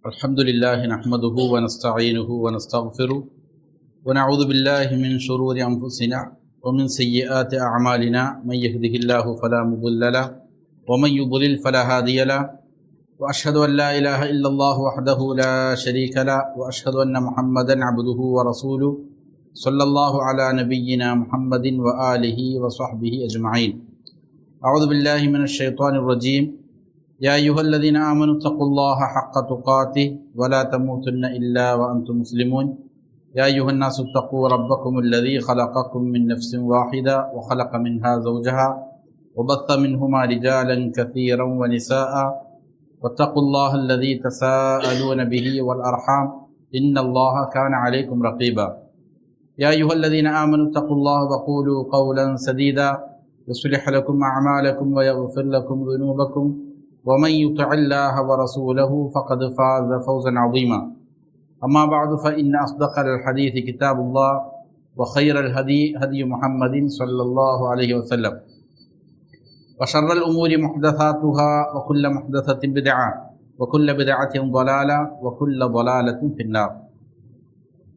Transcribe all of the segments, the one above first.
الحمد لله نحمده ونستعينه ونستغفره ونعوذ بالله من شرور أنفسنا ومن سيئات أعمالنا من يهده الله فلا مضل له ومن يضلل فلا هادي له وأشهد أن لا إله إلا الله وحده لا شريك له وأشهد أن محمدا عبده ورسوله صلى الله على نبينا محمد وآله وصحبه أجمعين. أعوذ بالله من الشيطان الرجيم. يا أيها الذين آمنوا اتقوا الله حق تقاته ولا تموتن إلا وأنتم مسلمون. يا أيها الناس اتقوا ربكم الذي خلقكم من نفس واحدة وخلق منها زوجها وبث منهما رجالا كثيرا ونساء واتقوا الله الذي تساءلون به والأرحام إن الله كان عليكم رقيبا. يا أيها الذين آمنوا اتقوا الله وقولوا قولا سديدا يصلح لكم أعمالكم ويغفر لكم ذنوبكم ومن يطع الله ورسوله فقد فاز فوزا عظيما. أما بعد فإن أصدق الحديث كتاب الله وخير الهدي هدي محمد صلى الله عليه وسلم وشر الأمور محدثاتها وكل محدثة بدعة وكل بدعة ضلالة وكل ضلالة في النار.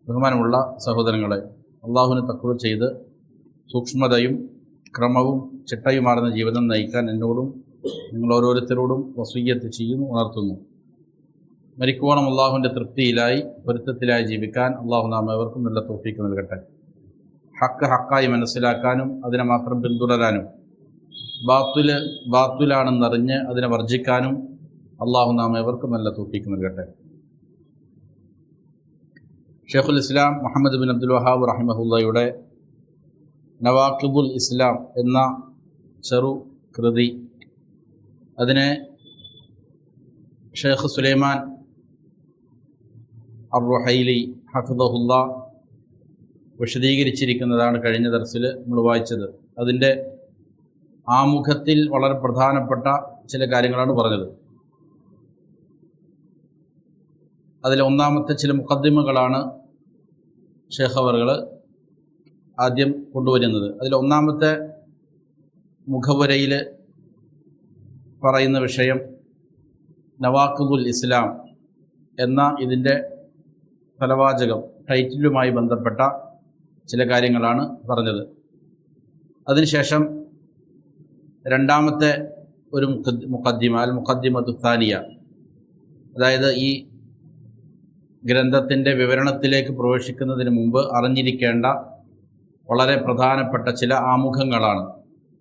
ബഹുമാനമുള്ള സഹോദരങ്ങളെ, അള്ളാഹുവിനെ തഖ്വ ചെയ്ത് സൂക്ഷ്മതയും ക്രമവും ചിട്ടയുമാർന്ന ജീവിതം നയിക്കാൻ എന്നോടും നിങ്ങൾ ഓരോരുത്തരോടും വസിയ്യത്ത് ചെയ്യുന്നു, ഉണർത്തുന്നു. മരിക്കുവോണം അള്ളാഹുവിൻ്റെ തൃപ്തിയിലായി പൊരുത്തത്തിലായി ജീവിക്കാൻ അള്ളാഹു നാം ഏവർക്കും നല്ല തൗഫീക്ക് നൽകട്ടെ. ഹക്ക് ഹക്കായി മനസ്സിലാക്കാനും അതിനെ മാത്രം പിന്തുടരാനും ബാത്തുലാണെന്നറിഞ്ഞ് അതിനെ വർജിക്കാനും അള്ളാഹു നാം ഏവർക്കും നല്ല തൗഫീക്ക് നൽകട്ടെ. ഷെയ്ഖുൽ ഇസ്ലാം മുഹമ്മദ് ബിൻ അബ്ദുൽ വഹാബ് റഹിമഹുള്ളയുടെ നവാഖിബുൽ ഇസ്ലാം എന്ന ചെറു കൃതി, അതിനെ ഷെയ്ഖ് സുലൈമാൻ അർ-റുഹൈലി ഹഫിദഹുല്ല വിശദീകരിച്ചിരിക്കുന്നതാണ് കഴിഞ്ഞ ദർസിൽ നമ്മൾ വായിച്ചത്. അതിൻ്റെ ആമുഖത്തിൽ വളരെ പ്രധാനപ്പെട്ട ചില കാര്യങ്ങളാണ് പറഞ്ഞത്. അതിലെ ഒന്നാമത്തെ ചില മുഖദ്ദിമകളാണ് ഷെയ്ഖ് അവറുകൾ ആദ്യം കൊണ്ടുവരുന്നത്. അതിൽ ഒന്നാമത്തെ മുഖവുരയിൽ പറയുന്ന വിഷയം നവാഖിബുൽ ഇസ്ലാം എന്ന ഇതിൻ്റെ തലവാചകം ടൈറ്റിലുമായി ബന്ധപ്പെട്ട ചില കാര്യങ്ങളാണ് പറഞ്ഞത്. അതിനുശേഷം രണ്ടാമത്തെ ഒരു മുഖദ്ദിമ, അൽ മുഖദ്ദിമത്തു താനിയ, അതായത് ഈ ഗ്രന്ഥത്തിൻ്റെ വിവരണത്തിലേക്ക് പ്രവേശിക്കുന്നതിന് മുമ്പ് അറിഞ്ഞിരിക്കേണ്ട വളരെ പ്രധാനപ്പെട്ട ചില ആമുഖങ്ങളാണ്.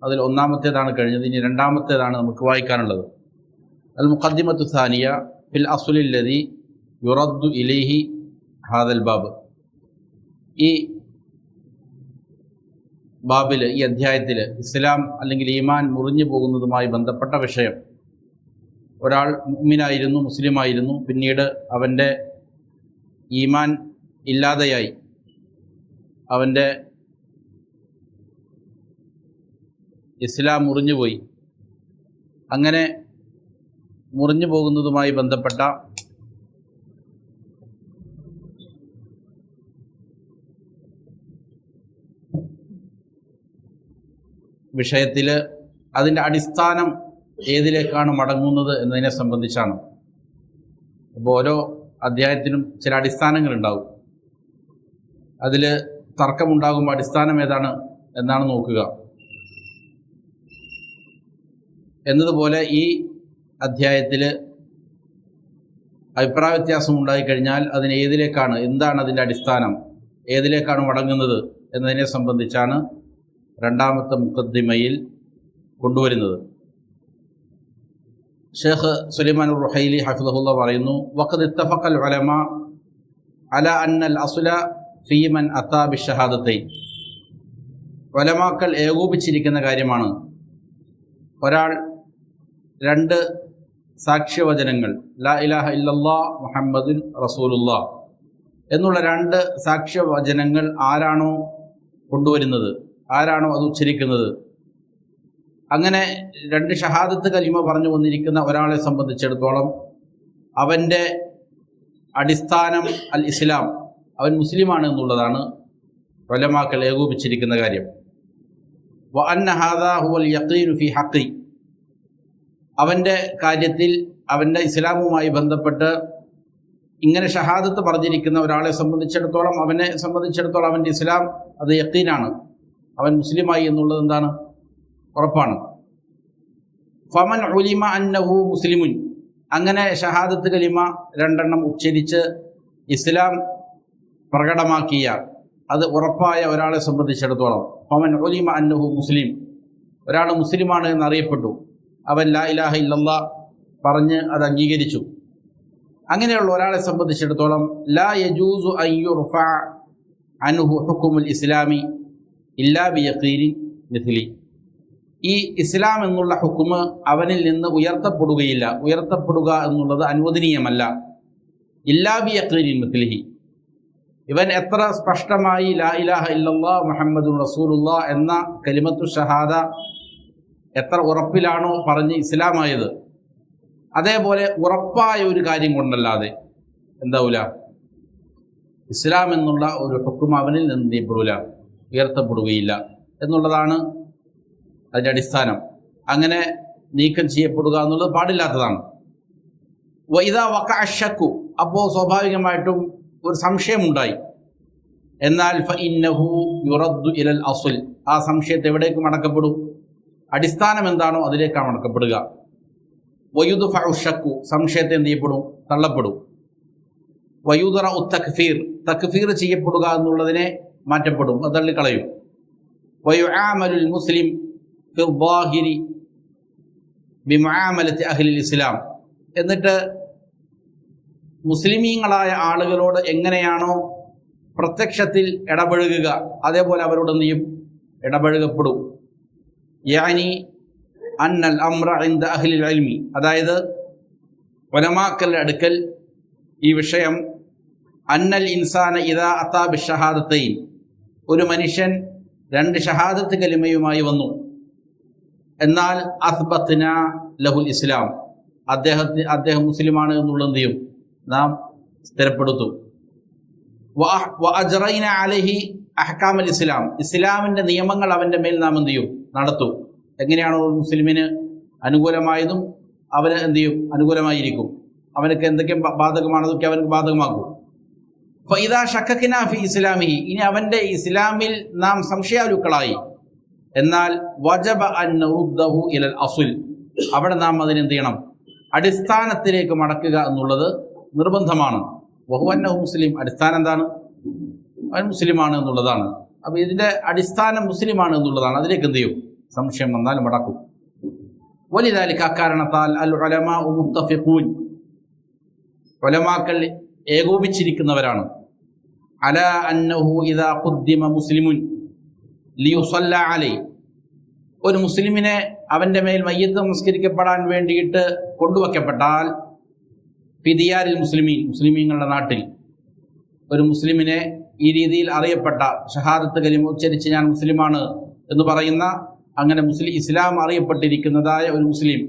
അതിൽ ഒന്നാമത്തേതാണ് കഴിഞ്ഞത്. ഇനി രണ്ടാമത്തേതാണ് നമുക്ക് വായിക്കാനുള്ളത്. അൽ മുഖദ്ദിമത്തു സാനിയ ഫിൽ അസ്ലില്ലദി യുറദ്ദു ഇലൈഹി ഹാദൽ ബാബ്. ഈ ബാബിൽ, ഈ അധ്യായത്തിൽ ഇസ്ലാം അല്ലെങ്കിൽ ഈമാൻ മുറിഞ്ഞു പോകുന്നതുമായി ബന്ധപ്പെട്ട വിഷയം. ഒരാൾ മുഅ്മിനായിരുന്നു, മുസ്ലിമായിരുന്നു, പിന്നീട് അവൻ്റെ ഈമാൻ ഇല്ലാതെയായി, അവൻ്റെ ഇസ്ലാം മുറിഞ്ഞുപോയി. അങ്ങനെ മുറിഞ്ഞു പോകുന്നതുമായി ബന്ധപ്പെട്ട വിഷയത്തിൽ അതിൻ്റെ അടിസ്ഥാനം ഏതിലേക്കാണ് മടങ്ങുന്നത് എന്നതിനെ സംബന്ധിച്ചാണ്. അപ്പോൾ ഓരോ അധ്യായത്തിനും ചില അടിസ്ഥാനങ്ങളുണ്ടാവും. അതിൽ തർക്കമുണ്ടാകുമ്പോൾ അടിസ്ഥാനം ഏതാണ് എന്നാണ് നോക്കുക. എന്നതുപോലെ ഈ അധ്യായത്തിൽ അഭിപ്രായ വ്യത്യാസം ഉണ്ടായിക്കഴിഞ്ഞാൽ അതിന് ഏതിലേക്കാണ്, എന്താണ് അതിൻ്റെ അടിസ്ഥാനം, ഏതിലേക്കാണ് മടങ്ങുന്നത് എന്നതിനെ സംബന്ധിച്ചാണ് രണ്ടാമത്തെ മുഖദ്ദിമയിൽ കൊണ്ടുവരുന്നത്. ഷെയ്ഖ് സുലൈമാൻ അർ-റുഹൈലി ഹഫിദഹുല്ലാ പറയുന്നു, വഖദ് ഇത്തഫഖൽ ഉലമ അലാ അന്നൽ അസ്ല ഫീ മൻ അതാ ബിശ്ശഹാദത്തൈൻ. ഉലമാക്കൾ ഏകോപിച്ചിരിക്കുന്ന കാര്യമാണ്, ഒരാൾ രണ്ട് സാക്ഷ്യവചനങ്ങൾ, ലാ ഇലാഹ ഇല്ലല്ലാഹ് മുഹമ്മദുൻ റസൂലുള്ളാഹ് എന്നുള്ള രണ്ട് സാക്ഷ്യവചനങ്ങൾ ആരാണോ കൊണ്ടുവരുന്നത്, ആരാണോ അത് ഉച്ചരിക്കുന്നത്, അങ്ങനെ രണ്ട് ഷഹാദത്ത് കലിമ പറഞ്ഞു വന്നിരിക്കുന്ന ഒരാളെ സംബന്ധിച്ചിടത്തോളം അവൻ്റെ അടിസ്ഥാനം അൽ ഇസ്ലാം, അവൻ മുസ്ലിമാണ് എന്നുള്ളതാണ് ഉലമാക്കൾ ഏകോപിച്ചിരിക്കുന്ന കാര്യം. വ അന്ന ഹാദാ ഹുവൽ യഖീനു ഫീ ഹഖി, അവൻ്റെ കാര്യത്തിൽ അവൻ്റെ ഇസ്ലാമുമായി ബന്ധപ്പെട്ട് ഇങ്ങനെ ഷഹാദത്ത് പറഞ്ഞിരിക്കുന്ന ഒരാളെ സംബന്ധിച്ചിടത്തോളം, അവനെ സംബന്ധിച്ചിടത്തോളം അവൻ്റെ ഇസ്ലാം അത് യഖീനാണ്, അവൻ മുസ്ലിമായി എന്നുള്ളത് എന്താണ്? ഉറപ്പാണ്. ഫമൻ ഉലിമ അന്നഹു മുസ്ലിമുൻ, അങ്ങനെ ഷഹാദത്ത് കലിമ രണ്ടെണ്ണം ഉച്ചരിച്ച് ഇസ്ലാം പ്രകടമാക്കിയ, അത് ഉറപ്പായ ഒരാളെ സംബന്ധിച്ചിടത്തോളം, ഫമൻ ഉലിമ അന്നഹു മുസ്ലിം, ഒരാൾ മുസ്ലിമാണ് എന്നറിയപ്പെട്ടു, അവൻ ലാ ഇലാഹ ഇല്ലല്ലാഹ് പറഞ്ഞ് അത് അംഗീകരിച്ചു. അങ്ങനെയുള്ള ഒരാളെ സംബന്ധിച്ചിടത്തോളം ലാ യജൂസു അൻ യുർഫഅ അൻഹു ഹുക്മുൽ ഇസ്ലാമി ഇല്ലാ ബിയഖീനിൻ മിഥ്ലി, ഈ ഇസ്ലാം എന്നുള്ള ഹുക്മ് അവനിൽ നിന്ന് ഉയർത്തപ്പെടുകയില്ല, ഉയർത്തപ്പെടുക എന്നുള്ളത് അനുവദനീയമല്ല. ഇല്ലാ ബിയഖീനിൻ മിഥ്ലിഹി, ഇവൻ എത്ര സ്പഷ്ടമായി ലാ ഇലാഹ ഇല്ലല്ലാഹ് മുഹമ്മദുർ റസൂലുള്ളാഹ് എന്ന കലിമത്തു ഷഹാദ എത്ര ഉറപ്പിലാണോ പറഞ്ഞ് ഇസ്ലാമായത്, അതേപോലെ ഉറപ്പായ ഒരു കാര്യം കൊണ്ടല്ലാതെ എന്താവൂല, ഇസ്ലാം എന്നുള്ള ഒരു ഹുക്ം അവനിൽ നിന്ന് നീപ്പെടൂല, ഉയർത്തപ്പെടുകയില്ല എന്നുള്ളതാണ് അതിൻ്റെ അടിസ്ഥാനം. അങ്ങനെ നീക്കം ചെയ്യപ്പെടുക എന്നുള്ളത് പാടില്ലാത്തതാണ്. വഇദാ വഖഅ അശ്ശക്കു, അപ്പോൾ സ്വാഭാവികമായിട്ടും ഒരു സംശയമുണ്ടായി, എന്നാൽ ഫഇന്നഹു യുറദ്ദു ഇലൽ അസ്ൽ, ആ സംശയത്തെ എവിടേക്ക് മടക്കപ്പെടും? അടിസ്ഥാനം എന്താണോ അതിലേക്കാണ് മടക്കപ്പെടുക. വയുദ്ഫഉ അശ്ശക്കു, സംശയത്തെ എന്ത് ചെയ്യപ്പെടും? തള്ളപ്പെടും. വയുദ്റഉ തക്ഫീർ, തക്ഫീർ ചെയ്യപ്പെടുക എന്നുള്ളതിനെ മാറ്റപ്പെടും, അത് തള്ളിക്കളയും. വയുആമലുൽ മുസ്ലിം ഫിൽ ളാഹിരി ബിമുആമലത്തി അഹ്ലിൽ ഇസ്ലാം, എന്നിട്ട് മുസ്ലിമീങ്ങളായ ആളുകളോട് എങ്ങനെയാണോ പ്രത്യക്ഷത്തിൽ ഇടപഴകുക, അതേപോലെ അവരോട് എന്ത് ചെയ്യും? ഇടപഴകപ്പെടും. യാനി അന്നൽ അംറ ഇൻദ അഹ്ലിൽ ഇൽമി, അതായത് ഉലമാക്കളുടെ അടുക്കൽ ഈ വിഷയം, അന്നൽ ഇൻസാന ഇദാ അതാ ബിശ്ശഹാദത്തൈൻ, ഒരു മനുഷ്യൻ രണ്ട് ഷഹാദത്ത് കലിമയുമായി വന്നു, എന്നാൽ അസ്ബത്ന ലഹുൽ ഇസ്ലാം, അദ്ദേഹം മുസ്ലിമാണ് എന്നുള്ളത് എന്ത് ചെയ്യും? നാം സ്ഥിരപ്പെടുത്തും. വഅജ്റൈന അലൈഹി അഹ്കാമൽ ഇസ്ലാം, ഇസ്ലാമിൻ്റെ നിയമങ്ങൾ അവൻ്റെ മേൽ നാം എന്ത് ചെയ്യും? നടത്തും. എങ്ങനെയാണോ ഒരു മുസ്ലിമിന് അനുകൂലമായതും അവന് എന്ത് ചെയ്യും? അനുകൂലമായിരിക്കും. അവനക്ക് എന്തൊക്കെ ബാധകമാണതൊക്കെ അവനക്ക് ബാധകമാക്കും. ഫഇദാ ശക്കക്നാ ഫി ഇസ്ലാമിഹി, ഇനി അവൻ്റെ ഇസ്ലാമിൽ നാം സംശയാലുക്കളായി, എന്നാൽ വജബ അൻ നറുദ്ദഹു ഇലൽ അസ്ൽ, അവിടെ നാം അതിനെന്ത് ചെയ്യണം? അടിസ്ഥാനത്തിലേക്ക് മടക്കുക എന്നുള്ളത് നിർബന്ധമാണ്. വഹുവ അന്നഹു മുസ്ലിം, അടിസ്ഥാനം എന്താണ്? അവൻ മുസ്ലിമാണ് എന്നുള്ളതാണ്. അപ്പോൾ ഇതിൻ്റെ അടിസ്ഥാനം മുസ്ലിമാണ് എന്നുള്ളതാണ്. അതിലേക്ക് എന്ത് ചെയ്യും? സംശയം വന്നാൽ മടക്കും. വലിദാലിക, അക്കാരണത്താൽ അൽ ഉലമാഉ മുത്തഫിഖൂൻ, ഉലമാക്കൾ ഏകോപിച്ചിരിക്കുന്നവരാണ്. അലാ അന്നഹു ഇദാ ഖുദ്ദിമ മുസ്ലിമുൻ ലിയുസല്ല അലൈഹി, ഒരു മുസ്ലിമിനെ അവൻ്റെ മേൽ മയ്യത്ത് നമസ്കരിക്കപ്പെടാൻ വേണ്ടിയിട്ട് കൊണ്ടുവയ്ക്കപ്പെട്ടാൽ, ഫിദിയാരിൽ മുസ്ലിമീൻ, മുസ്ലിമീങ്ങളുടെ നാട്ടിൽ ഒരു മുസ്ലിമിനെ ഈ രീതിയിൽ അറിയപ്പെട്ട, ഷഹാദത്ത് കലിമ ഉച്ചരിച്ച് ഞാൻ മുസ്ലിമാണ് എന്ന് പറയുന്ന, അങ്ങനെ ഇസ്ലാം അറിയപ്പെട്ടിരിക്കുന്നതായ ഒരു മുസ്ലിം,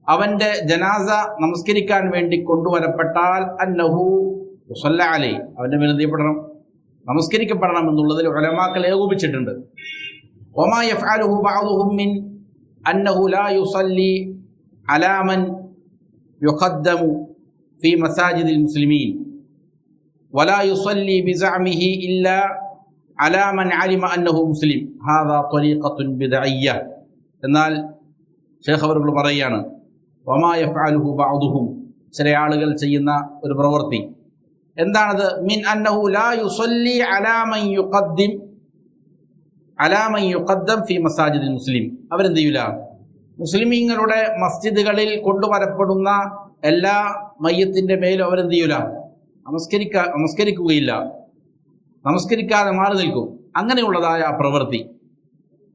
അവൻ്റെ ജനാസ നമസ്കരിക്കാൻ വേണ്ടി കൊണ്ടുവരപ്പെട്ടാൽ അന്നഹു യുസല്ല അലൈഹി, അവൻ്റെ മേൽ എന്ത് ചെയ്യപ്പെടണം? നമസ്കരിക്കപ്പെടണം എന്നുള്ളതിൽ ഉലമാക്കൾ ഏകോപിച്ചിട്ടുണ്ട്. വമാ യഫ്അലുഹു ബഅദുഹും മിൻ അന്നഹു ലാ യുസല്ലി അലാ മൻ യുഖദ്ദമു ഫി മസാജിദിൽ മുസ്ലിമീൻ വലാ യുസല്ലി ബിസഅമിഹി ഇല്ലാ അലാ മൻ അലിമ അന്നഹു മുസ്ലിം ഹാദാ ത്വരീഖത്തുൻ ബിദ്അയ്യ. എന്നാൽ ശൈഖ് അവറുകൾ പറയുകയാണ്, വമാ യഫ്അലുഹു ബഅദുഹും, ചില ആളുകൾ ചെയ്യുന്ന ഒരു പ്രവൃത്തി എന്താണത്? മിൻ അന്നഹു ലാ യുസല്ലി അലാ മൻ യുഖദ്ദം ഫി മസാജിദിൽ മുസ്ലിം, അവരെന്ത് ചെയ്യൂല? മുസ്ലിമീങ്ങളുടെ മസ്ജിദുകളിൽ കൊണ്ടുവരപ്പെടുന്ന എല്ലാ മയ്യത്തിൻ്റെ മേലും അവരെന്ത് ചെയ്യൂല? നമസ്കരിക്കുകയില്ല, നമസ്കരിക്കാതെ മാറി നിൽക്കും. അങ്ങനെയുള്ളതായ പ്രവൃത്തി.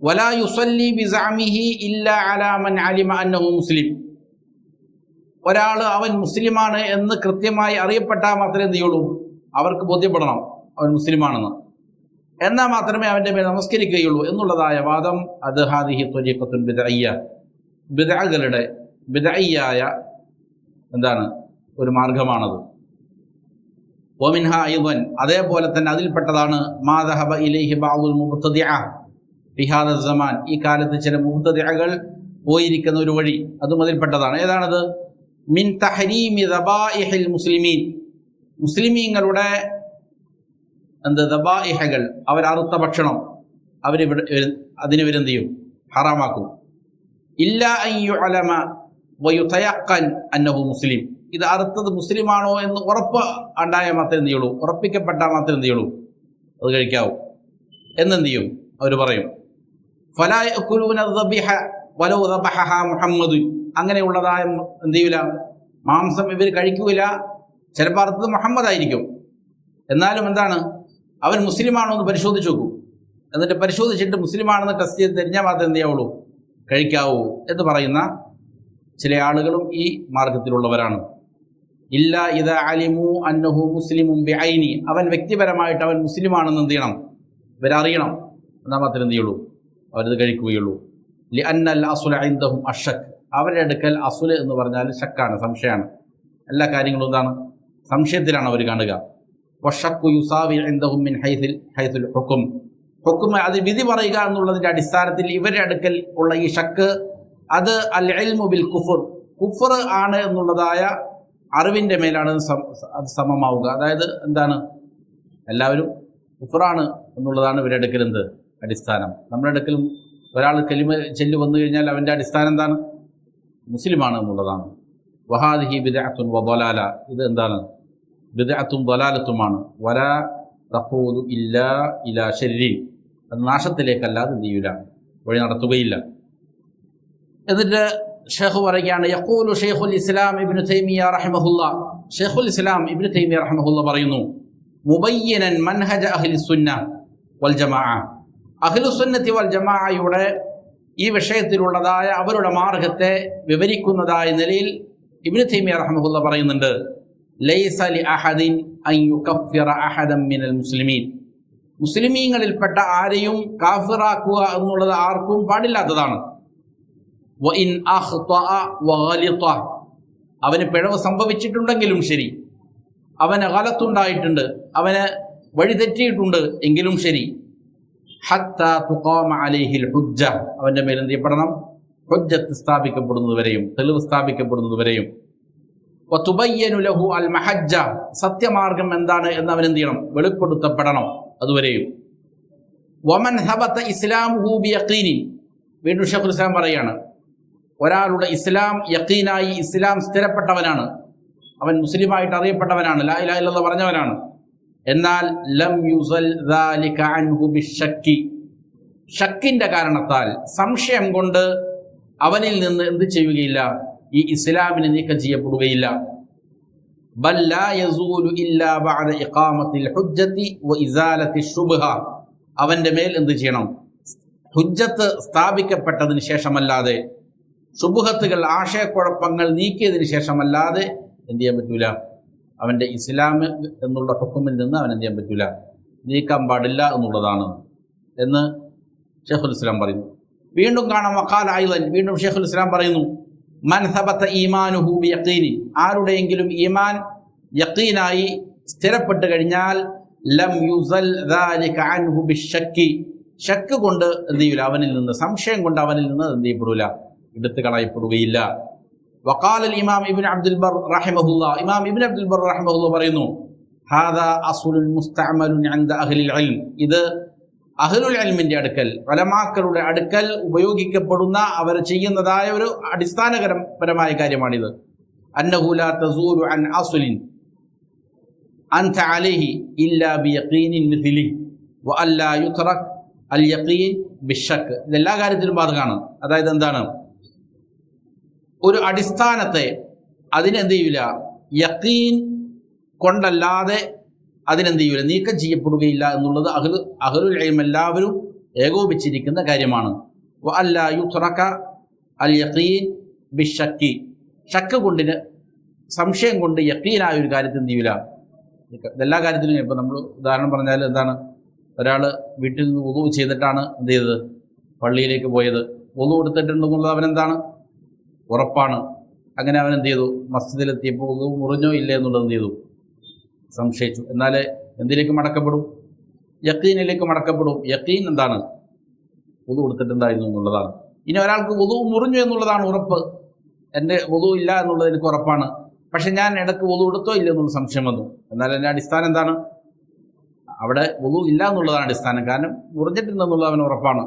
വലാ യുസല്ലി ബിസഅമിഹി ഇല്ലാ അലാ മൻ അലിമ അന്നഹു മുസ്ലിം, ഒരാൾ അവൻ മുസ്ലിമാണ് എന്ന് കൃത്യമായി അറിയപ്പെട്ടാൽ മാത്രമേ എന്ത് ചെയ്യുള്ളൂ? അവർക്ക് ബോധ്യപ്പെടണം അവൻ മുസ്ലിമാണെന്ന്, എന്നാൽ മാത്രമേ അവൻ്റെ മേൽ നമസ്കരിക്കുകയുള്ളൂ എന്നുള്ളതായ വാദം, അത് ഹാദിഹി ത്വരീഖത്തുൻ ബിദ്അയ്യ, ബിദ്അകളുടെ ബിദ്അയ്യായ എന്താണ് ഒരു മാർഗമാണത്. വമിൻഹ അയ്ളൻ, അതേപോലെ തന്നെ അതിൽപ്പെട്ടതാണ് മാ ദഹബ ഇലൈഹി ബഅദുൽ മുബ്തദിഅ ഫി ഹാദ സമാൻ, ഈ കാലത്ത് ചില മുബ്തദിഅകൾ പോയിരിക്കുന്ന ഒരു വഴി, അതും അതിൽപ്പെട്ടതാണ്. ഏതാണത്? മിൻ തഹരീമി ദബായിഹിൽ മുസ്ലിമീൻ, മുസ്ലിമീങ്ങളുടെ ദബായിഹകൾ, അവരറുത്ത ഭക്ഷണം അതിനിവരെന്ത് ചെയ്യും? ഹറാമാക്കും. ഇല്ല അൻ യുഅലമ വയുതയഖൻ അന്നഹു മുസ്ലിം. ഇത് അറുത്തത് മുസ്ലിമാണോ എന്ന് ഉറപ്പ് ഉണ്ടായാൽ മാത്രമേ എന്ത് ചെയ്യുള്ളൂ, ഉറപ്പിക്കപ്പെട്ടാൽ മാത്രമേ എന്ത് ചെയ്യുള്ളൂ അത് കഴിക്കാവൂ എന്നെന്ത് ചെയ്യും അവർ പറയും. ഫലാ യഅകുലൂന ദബിഹ വലൗ ദബഹഹ മുഹമ്മദ്. അങ്ങനെയുള്ളതായ എന്ത് ചെയ്യൂല, മാംസം ഇവർ കഴിക്കൂല. ചിലപ്പോൾ അറുത്തത് മുഹമ്മദ് ആയിരിക്കും, എന്നാലും എന്താണ്, അവൻ മുസ്ലിമാണോ എന്ന് പരിശോധിച്ച് നോക്കൂ. എന്നിട്ട് പരിശോധിച്ചിട്ട് മുസ്ലിമാണെന്ന് ടെസ്റ്റ് ചെയ്ത് തിരിഞ്ഞാൽ മാത്രമേ എന്ത് ചെയ്യാവുള്ളൂ, കഴിക്കാവൂ എന്ന് പറയുന്ന ചില ആളുകളും ഈ മാർഗത്തിലുള്ളവരാണ്. ഇല്ല ഇദാ അലിമു അന്നഹു മുസ്ലിമുൻ ബിഐനി. അവൻ വ്യക്തിപരമായിട്ട് അവൻ മുസ്ലിമാണെന്ന് എന്ത് ചെയ്യണം, ഇവരറിയണം. എന്നാൽ മാത്രമേ എന്ത് ചെയ്യുള്ളൂ, അവരത് കഴിക്കുകയുള്ളൂ. ലിഅന്നൽ അസ്ല ഇൻദഹും അഷ്ശക്. അവരുടെ അടുക്കൽ അസുല് എന്ന് പറഞ്ഞാൽ ഷക്കാണ്, സംശയമാണ്. എല്ലാ കാര്യങ്ങളും എന്താണ്, സംശയത്തിലാണ് അവർ കാണുക. വഷക്കു യുസാവി ഇൻദഹും മിൻ ഹൈസുൽ ഹുക്ം. ഹുക്ം, അത് വിധി പറയുക എന്നുള്ളതിൻ്റെ അടിസ്ഥാനത്തിൽ ഇവരുടെ അടുക്കൽ ഉള്ള ഈ ഷക്ക്, അത് അൽ ഇൽമു ബിൽ കുഫർ, കുഫർ ആണ് എന്നുള്ളതായ അറിവിൻ്റെ മേലാണ് അത് സമമാവുക. അതായത് എന്താണ്, എല്ലാവരും കുഫറാണ് എന്നുള്ളതാണ് ഇവരുടെ അടുക്കൽ എന്ത് അടിസ്ഥാനം. നമ്മുടെ അടുക്കലും ഒരാൾ കലിമ ചെല്ലു വന്നു കഴിഞ്ഞാൽ അവൻ്റെ അടിസ്ഥാനം എന്താണ്, മുസ്ലിമാണ് എന്നുള്ളതാണ്. വഹാദിഹി ബിദ്അത്തുൻ വദലാല. ഇത് എന്താണ്, ബിദ്അത്തും ദലാലത്തുമാണ്. വലാ തഖൂദു ഇല്ലാ ഇലാ ശർരിൻ. അത് നാശത്തിലേക്കല്ലാതെ എന്ത് ചെയ്യൂല, വഴി നടത്തുകയില്ല. എന്നിട്ട് ഷെയ്ഖ് പറയുകയാണ്, യഖൂലു ഷെയ്ഖുൽ ഇസ്ലാം ഇബ്നു തൈമിയ്യ റഹിമഹുല്ലാഹ്. ഷെയ്ഖുൽ ഇസ്ലാം ഇബ്നു തൈമിയ്യ റഹിമഹുല്ലാഹ് പറയുന്നു, മുബയ്യനൻ മൻഹജ അഹ്ലിസുന്ന വൽ ജമാഅ. അഹ്ലുസുന്നത്തി വൽ ജമാഅയുടെ ഈ വിഷയത്തിലുള്ളതായ അവരുടെ മാർഗത്തെ വിവരിക്കുന്നതായ നിലയിൽ ഇബ്നു തൈമിയ്യ റഹിമഹുല്ലാഹ് പറയുന്നുണ്ട്, ലൈസ ലി അഹദിൻ അൻ യുകഫിറ അഹദൻ മിനൽ മുസ്ലിമീൻ. മുസ്ലിമീങ്ങളിൽപ്പെട്ട ആരെയും കാഫിറാക്കുക എന്നുള്ളത് ആർക്കും പാടില്ലാത്തതാണ്. വഇൻ അഖ്തഅ വഗലിത. അവന് പിഴവ് സംഭവിച്ചിട്ടുണ്ടെങ്കിലും ശരി, അവന് ഗലത്തുണ്ടായിട്ടുണ്ട്, അവന് വഴിതെറ്റിയിട്ടുണ്ട് എങ്കിലും ശരി, ഹത്താ തുഖാമ അലൈഹിൽ ഹുജ്ജ. അവൻ്റെ മേൽ എന്ത് ചെയ്യപ്പെടണം, ഹുജ്ജത്ത് സ്ഥാപിക്കപ്പെടുന്നതുവരെയും, തെളിവ് സ്ഥാപിക്കപ്പെടുന്നതുവരെയും. വതുബയ്യനു ലഹു അൽ മഹജ്ജ. സത്യമാർഗം എന്താണ് എന്ന് അവൻ എന്ത് ചെയ്യണം, വെളിപ്പെടുത്തപ്പെടണം, അതുവരെയും. വമൻ ഹബത ഇസ്ലാമുഹു ബിയഖീനി. വീണ്ടും ഷെയ്ഖുൽ ഇസ്ലാം പറയാണ്, ഒരാളുടെ ഇസ്ലാം യഖീനായി, ഇസ്ലാം സ്ഥിരപ്പെട്ടവനാണ്, അവൻ മുസ്ലിമായിട്ട് അറിയപ്പെട്ടവനാണ്, ലാ ഇലാഹ ഇല്ലല്ലാഹ് പറഞ്ഞവനാണ്. എന്നാൽ ലം യുസൽ ദാലിക അൻഹു ബിശ്ശക്കി. ഷക്കിന്റെ കാരണത്താൽ, സംശയം കൊണ്ട് അവനിൽ നിന്ന് എന്ത് ചെയ്യുകയില്ല, ഈ ഇസ്ലാമിനെ നീക്കം ചെയ്യപ്പെടുകയില്ല. ബൽ ലാ യസൂലു ഇല്ലാ ബഅദ ഇഖാമത്തിൽ ഹുജ്ജതി വ ഇസാലത്തി ശുബ്ഹ. അവന്റെ മേൽ എന്ത് ചെയ്യണം, ഹുജ്ജത്ത് സ്ഥാപിക്കപ്പെട്ടതിന് ശേഷമല്ലാതെ, ശുബ്ഹത്തുകൾ, ആശയക്കുഴപ്പങ്ങൾ നീക്കിയതിന് ശേഷമല്ലാതെ എന്ത് ചെയ്യാൻ പറ്റൂല, അവൻ്റെ ഇസ്ലാം എന്നുള്ള ഹുക്കുമിൽ നിന്ന് അവൻ എന്ത് ചെയ്യാൻ പറ്റൂല, നീക്കാൻ പാടില്ല എന്നുള്ളതാണ് എന്ന് ഷെയ്ഖുൽ ഇസ്ലാം പറയുന്നു. വീണ്ടും കാണാം, വഖാല അയ്ളൻ. വീണ്ടും ഷെയ്ഖുൽ ഇസ്ലാം പറയുന്നു, മൻ സബത ഈമാനുഹു ബിയഖീനി. ആരുടെയെങ്കിലും ഈമാൻ യഖീനായി സ്ഥിരപ്പെട്ട് കഴിഞ്ഞാൽ, ലം യുസൽ ദാലിക അൻഹു ബിശ്ശക്കി. ഷക്ക് കൊണ്ട് എന്ത് ചെയ്യൂല, അവനിൽ നിന്ന്, സംശയം കൊണ്ട് അവനിൽ നിന്ന് എന്ത് ചെയ്യപ്പെടൂല, എടുത്തു കളയപ്പെടുകയില്ല. വഖാല ഇമാം ഇബ്നു അബ്ദുൽ ബർ റഹിമഹുല്ലാഹ്. ഇമാം ഇബ്നു അബ്ദുൽ ബർ റഹിമഹുല്ലാഹ് പറയുന്നു, ഹാദാ അസ്ലുൻ മുസ്തഅമലുൻ ഇൻദ അഹ്ലിൽ ഇൽം. ഇത് അഹ്ലുൽ ഇൽമിന്റെ അടുക്കൽ, ഉലമാക്കളുടെ അടുക്കൽ ഉപയോഗിക്കപ്പെടുന്ന, അവർ ചെയ്യുന്നതായ ഒരു അടിസ്ഥാനപരമായ കാര്യമാണിത്. അന്നഹു ലാ തസൂലു അൻ അസ്ലിൻ അൻത അലൈഹി ഇല്ലാ ബിയഖീനിൻ മിഥ്ലി വ അല്ലാ യുത്റക് അൽ യഖീൻ ബിശ്ശക്ക്. ഇതെല്ലാ കാര്യത്തിലും ബാധകമാണ്. അതായത് എന്താണ്, ഒരു അടിസ്ഥാനത്തെ അതിനെന്ത് ചെയ്യൂല, യഖീൻ കൊണ്ടല്ലാതെ അതിനെന്ത് ചെയ്യൂല, നീക്കം ചെയ്യപ്പെടുകയില്ല എന്നുള്ളത് അഹ്ലുൽ ഇൽം എല്ലാവരും ഏകോപിച്ചിരിക്കുന്ന കാര്യമാണ്. വ അല്ലാ യുത്റക അൽ യഖീൻ ബിശ്ശക്കി. ഷക്ക് കൊണ്ടിന്, സംശയം കൊണ്ട് യഖീനായ ഒരു കാര്യത്തിൽ എന്ത് ചെയ്യൂല, ഇതെല്ലാ കാര്യത്തിലും. ഇപ്പം നമ്മൾ ഉദാഹരണം പറഞ്ഞാൽ എന്താണ്, ഒരാൾ വീട്ടിൽ നിന്ന് വുളു ചെയ്തിട്ടാണ് എന്ത് ചെയ്തത്, പള്ളിയിലേക്ക് പോയത്. വുളു എടുത്തിട്ടുണ്ടെന്നുള്ളത് അവനെന്താണ്, ഉറപ്പാണ്. അങ്ങനെ അവൻ എന്ത് ചെയ്തു, മസ്ജിദിലെത്തിയപ്പോൾ വുളു മുറിഞ്ഞോ ഇല്ലേ എന്നുള്ളത് എന്ത് ചെയ്തു, സംശയിച്ചു. എന്നാലേ എന്തിലേക്ക് മടക്കപ്പെടും, യഖീനിലേക്ക് മടക്കപ്പെടും. യഖീൻ എന്താണ്, വുളു എടുത്തിട്ടുണ്ടായിരുന്നു എന്നുള്ളതാണ്. ഇനി ഒരാൾക്ക് വുളു മുറിഞ്ഞു എന്നുള്ളതാണ് ഉറപ്പ്, എൻ്റെ വുളു ഇല്ല എന്നുള്ളത് എനിക്ക് ഉറപ്പാണ്, പക്ഷെ ഞാൻ ഇടയ്ക്ക് വുളു എടുത്തോ ഇല്ലെന്നുള്ള സംശയം വന്നു. എന്നാൽ എൻ്റെ അടിസ്ഥാനം എന്താണ്? അവിടെ വുളു ഇല്ല എന്നുള്ളതാണ് അടിസ്ഥാനം. കാരണം മുറിഞ്ഞിട്ടുണ്ടെന്നുള്ളത് അവന് ഉറപ്പാണ്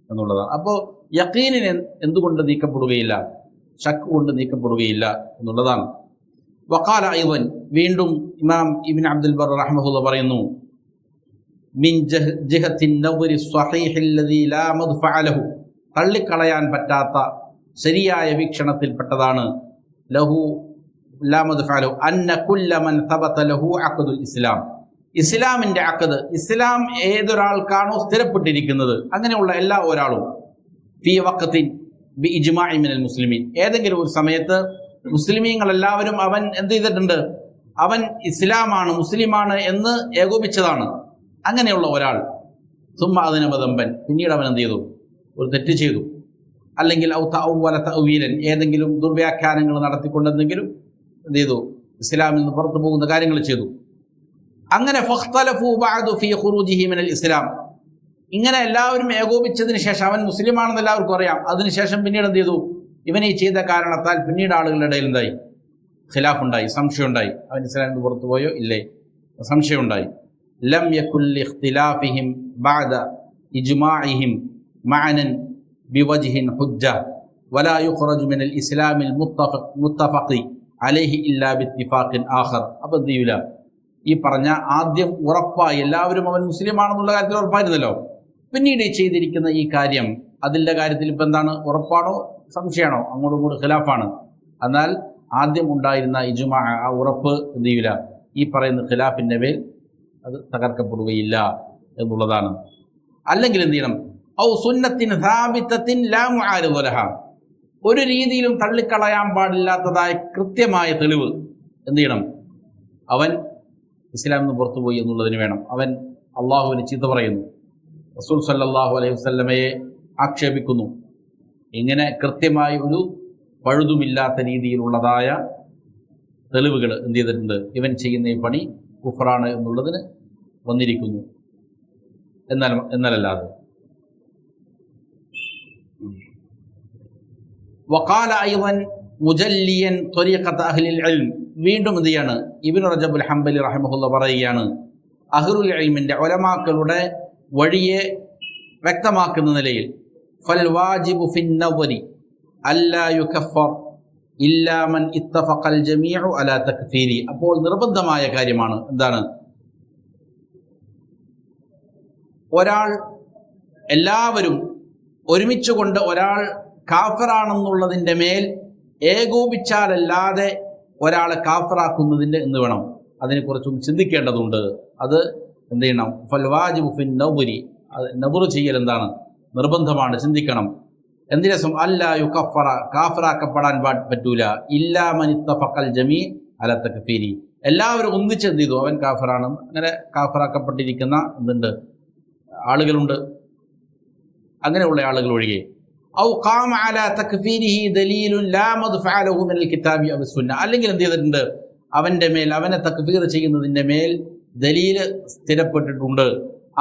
എന്നുള്ളതാണ്. അപ്പോൾ യഖീനിന് എന്തുകൊണ്ട് നീക്കപ്പെടുകയില്ല? ശക്ക് കൊണ്ട് നീക്കപ്പെടുകയില്ല എന്നുള്ളതാണ്. വഖാല അയ്വൻ, വീണ്ടും ഇമാം ഇബ്ൻ അബ്ദുൽ ബർ റഹ്മഹുല്ലാഹ് പറയുന്നു, മിൻ ജിഹത്തിൻ നവരി സ്വഹീഹ് അല്ലദീ ലാ മദ്ഫഅ ലഹു, തള്ളിക്കളയാൻ പറ്റാത്ത ശരിയായ വീക്ഷണത്തിൽപ്പെട്ടതാണ് ലഹു ലാ മദ്ഫഅ ലഹു അന്ന കുല്ല മൻ തബത ലഹു അഖദുൽ ഇസ്ലാം, ഇസ്ലാമിൻ്റെ അഖദ്, ഇസ്ലാം ഏതൊരാൾക്കാണോ സ്ഥിരപ്പെട്ടിരിക്കുന്നത് അങ്ങനെയുള്ള എല്ലാ ഒരാളും ഫീ വഖത്തിൻ ബി ഇജ്മാഇ മിനൽ മുസ്ലിമീൻ, ഏതെങ്കിലും ഒരു സമയത്ത് മുസ്ലിമീങ്ങൾ എല്ലാവരും അവൻ എന്ത് ചെയ്തിട്ടുണ്ട്, അവൻ ഇസ്ലാമാണ് മുസ്ലിമാണ് എന്ന് ഏകോപിച്ചതാണ്. അങ്ങനെയുള്ള ഒരാൾ സുമ്മ അതിനബദമ്പൻ, പിന്നീട് അവൻ എന്ത് ചെയ്തു, ഒരു തെറ്റ് ചെയ്തു, അല്ലെങ്കിൽ ഔ തഅവ്വല തഅവീലൻ, ഏതെങ്കിലും ദുർവ്യാഖ്യാനങ്ങൾ നടത്തിക്കൊണ്ടെന്തെങ്കിലും എന്ത് ചെയ്തു, ഇസ്ലാമിൽ നിന്ന് പുറത്തു പോകുന്ന കാര്യങ്ങൾ ചെയ്തു. അങ്ങനെ ഫഖ്തലഫു ബഅദു ഫീ ഖുറൂജിഹി മിനൽ ഇസ്ലാം, ഇങ്ങനെ എല്ലാവരും ഏകോപിച്ചതിന് ശേഷം അവൻ മുസ്ലിമാണെന്ന് എല്ലാവർക്കും അറിയാം. അതിനുശേഷം പിന്നീട് എന്ത് ചെയ്തു, ഇവൻ ഈ ചെയ്ത കാരണത്താൽ പിന്നീട് ആളുകളുടെ ഇടയിൽ എന്തായി, ഖിലാഫ് ഉണ്ടായി, സംശയം ഉണ്ടായി. അവൻ ഇസ്ലാമിൽ നിന്ന് പുറത്തു പോയോ ഇല്ലേ, സംശയം ഉണ്ടായി. ലം യകുൽ ഇഖ്തിലാഫിഹിം ബഅദ ഇജ്മാഇഹിം മഅനൻ ബിവജ്ഹിൻ ഹുജ്ജ വലാ യുഖ്റജു മിനൽ ഇസ്ലാമിൽ മുത്തഫഖി അലൈഹി ഇല്ലാ ബിത്തിഫാഖിൻ ആഖർ. അപ്പോൾ എന്ത് ചെയ്യൂല, ഈ പറഞ്ഞ ആദ്യം ഉറപ്പായി എല്ലാവരും അവൻ മുസ്ലിമാണെന്നുള്ള കാര്യത്തിൽ ഉറപ്പായിരുന്നല്ലോ. പിന്നീട് ചെയ്തിരിക്കുന്ന ഈ കാര്യം, അതിൻ്റെ കാര്യത്തിൽ ഇപ്പം എന്താണ്, ഉറപ്പാണോ സംശയമാണോ, അങ്ങോട്ടും ഇങ്ങോട്ടും ഖിലാഫാണ്. എന്നാൽ ആദ്യം ഉണ്ടായിരുന്ന ഇജ്മാ, ആ ഉറപ്പ് എന്ത് ചെയ്യൂല, ഈ പറയുന്ന ഖിലാഫിൻ്റെ മേൽ അത് തകർക്കപ്പെടുകയില്ല എന്നുള്ളതാണ്. അല്ലെങ്കിൽ എന്ത് ചെയ്യണം, ഔ സുന്നത്തിൻ സാബിത്തത്തിൻ ലാ മുആരിദ ലഹ, ഒരു രീതിയിലും തള്ളിക്കളയാൻ പാടില്ലാത്തതായ കൃത്യമായ തെളിവ് എന്ത് ചെയ്യണം, അവൻ ഇസ്ലാമിൽ നിന്ന് പുറത്തുപോയി എന്നുള്ളതിന് വേണം. അവൻ അള്ളാഹുവിനെ ചീത്ത പറയുന്നു, റസൂൽ സല്ലല്ലാഹു അലൈഹി വസല്ലമയെ ആക്ഷേപിക്കുന്നു. ഇങ്ങനെ കൃത്യമായ ഒരു പഴുതുമില്ലാത്ത രീതിയിലുള്ളതായ തെളിവുകൾ എന്ത് ചെയ്തിട്ടുണ്ട്, ഇവൻ ചെയ്യുന്ന ഈ പണി കുഫറാണ് എന്നുള്ളതിന് വന്നിരിക്കുന്നു. എന്നല്ലാതെ വഖാല അയ്വൻ മുജല്ലിയൻ ത്വരീഖത അഹ്ലിൽ ഇൽം, വീണ്ടും എന്ത് ചെയ്യാണ്, ഇബ്നു റജബുൽ ഹംബലി റഹിമഹുല്ലാഹ് പറയുകയാണ്, അഹ്ലുൽ ഇൽമിൻ്റെ ഉലമാക്കളുടെ വഴിയെ വ്യക്തമാക്കുന്ന നിലയിൽ ഫൽ വാജിബു ഫിൻ നവരി അല്ലാ യുകഫർ ഇല്ലാ മൻ ഇത്തഫഖൽ ജമീഉ അലാ തക്ഫീരി. അപ്പോൾ നിർബന്ധമായ കാര്യമാണ് എന്താണ്, ഒരാൾ എല്ലാവരും ഒരുമിച്ചുകൊണ്ട് ഒരാൾ കാഫിറാണെന്നുള്ളതിൻ്റെ മേൽ ഏകോപിച്ചാലല്ലാതെ ഒരാളെ കാഫിറാക്കുന്നതിൻ്റെ എന്ന് വേണം, അതിനെക്കുറിച്ചൊന്ന് ചിന്തിക്കേണ്ടതുണ്ട്. അത് എന്ത് ചെയ്യണം, ഫൽ വാജിബു ഫിൻ നവരി, നവർ ചെയ്യൽ എന്താണ്, നിർബന്ധമാണ്, ചിന്തിക്കണം. എന്തിനും അല്ലാ യുകഫറ, കാഫിറാക്കപ്പെടാൻ പറ്റൂല, ഇല്ലാ മൻ ഇത്തഫഖൽ ജമീ അലാ തക്ഫീരി, എല്ലാവരും ഒന്നിച്ച് എന്ത് ചെയ്തു, അവൻ കാഫിറാണ്, അങ്ങനെ കാഫിറാക്കപ്പെട്ടിരിക്കുന്ന എന്തുണ്ട് ആളുകളുണ്ട്, അങ്ങനെയുള്ള ആളുകൾ ഒഴികെ. ഔ ഖാമ അലാ തക്ഫീരിഹി ദലീലുൻ ലാ മദ്ഫഅ ലഹു മിനൽ കിതാബി അവ സുന്ന, അല്ലെങ്കിൽ എന്ത് ചെയ്തിട്ടുണ്ട്, അവൻ്റെ മേൽ, അവനെ തക്ഫീർ ചെയ്യുന്നതിൻ്റെ മേൽ ദലീൽ സ്ഥിരപ്പെട്ടിട്ടുണ്ട്.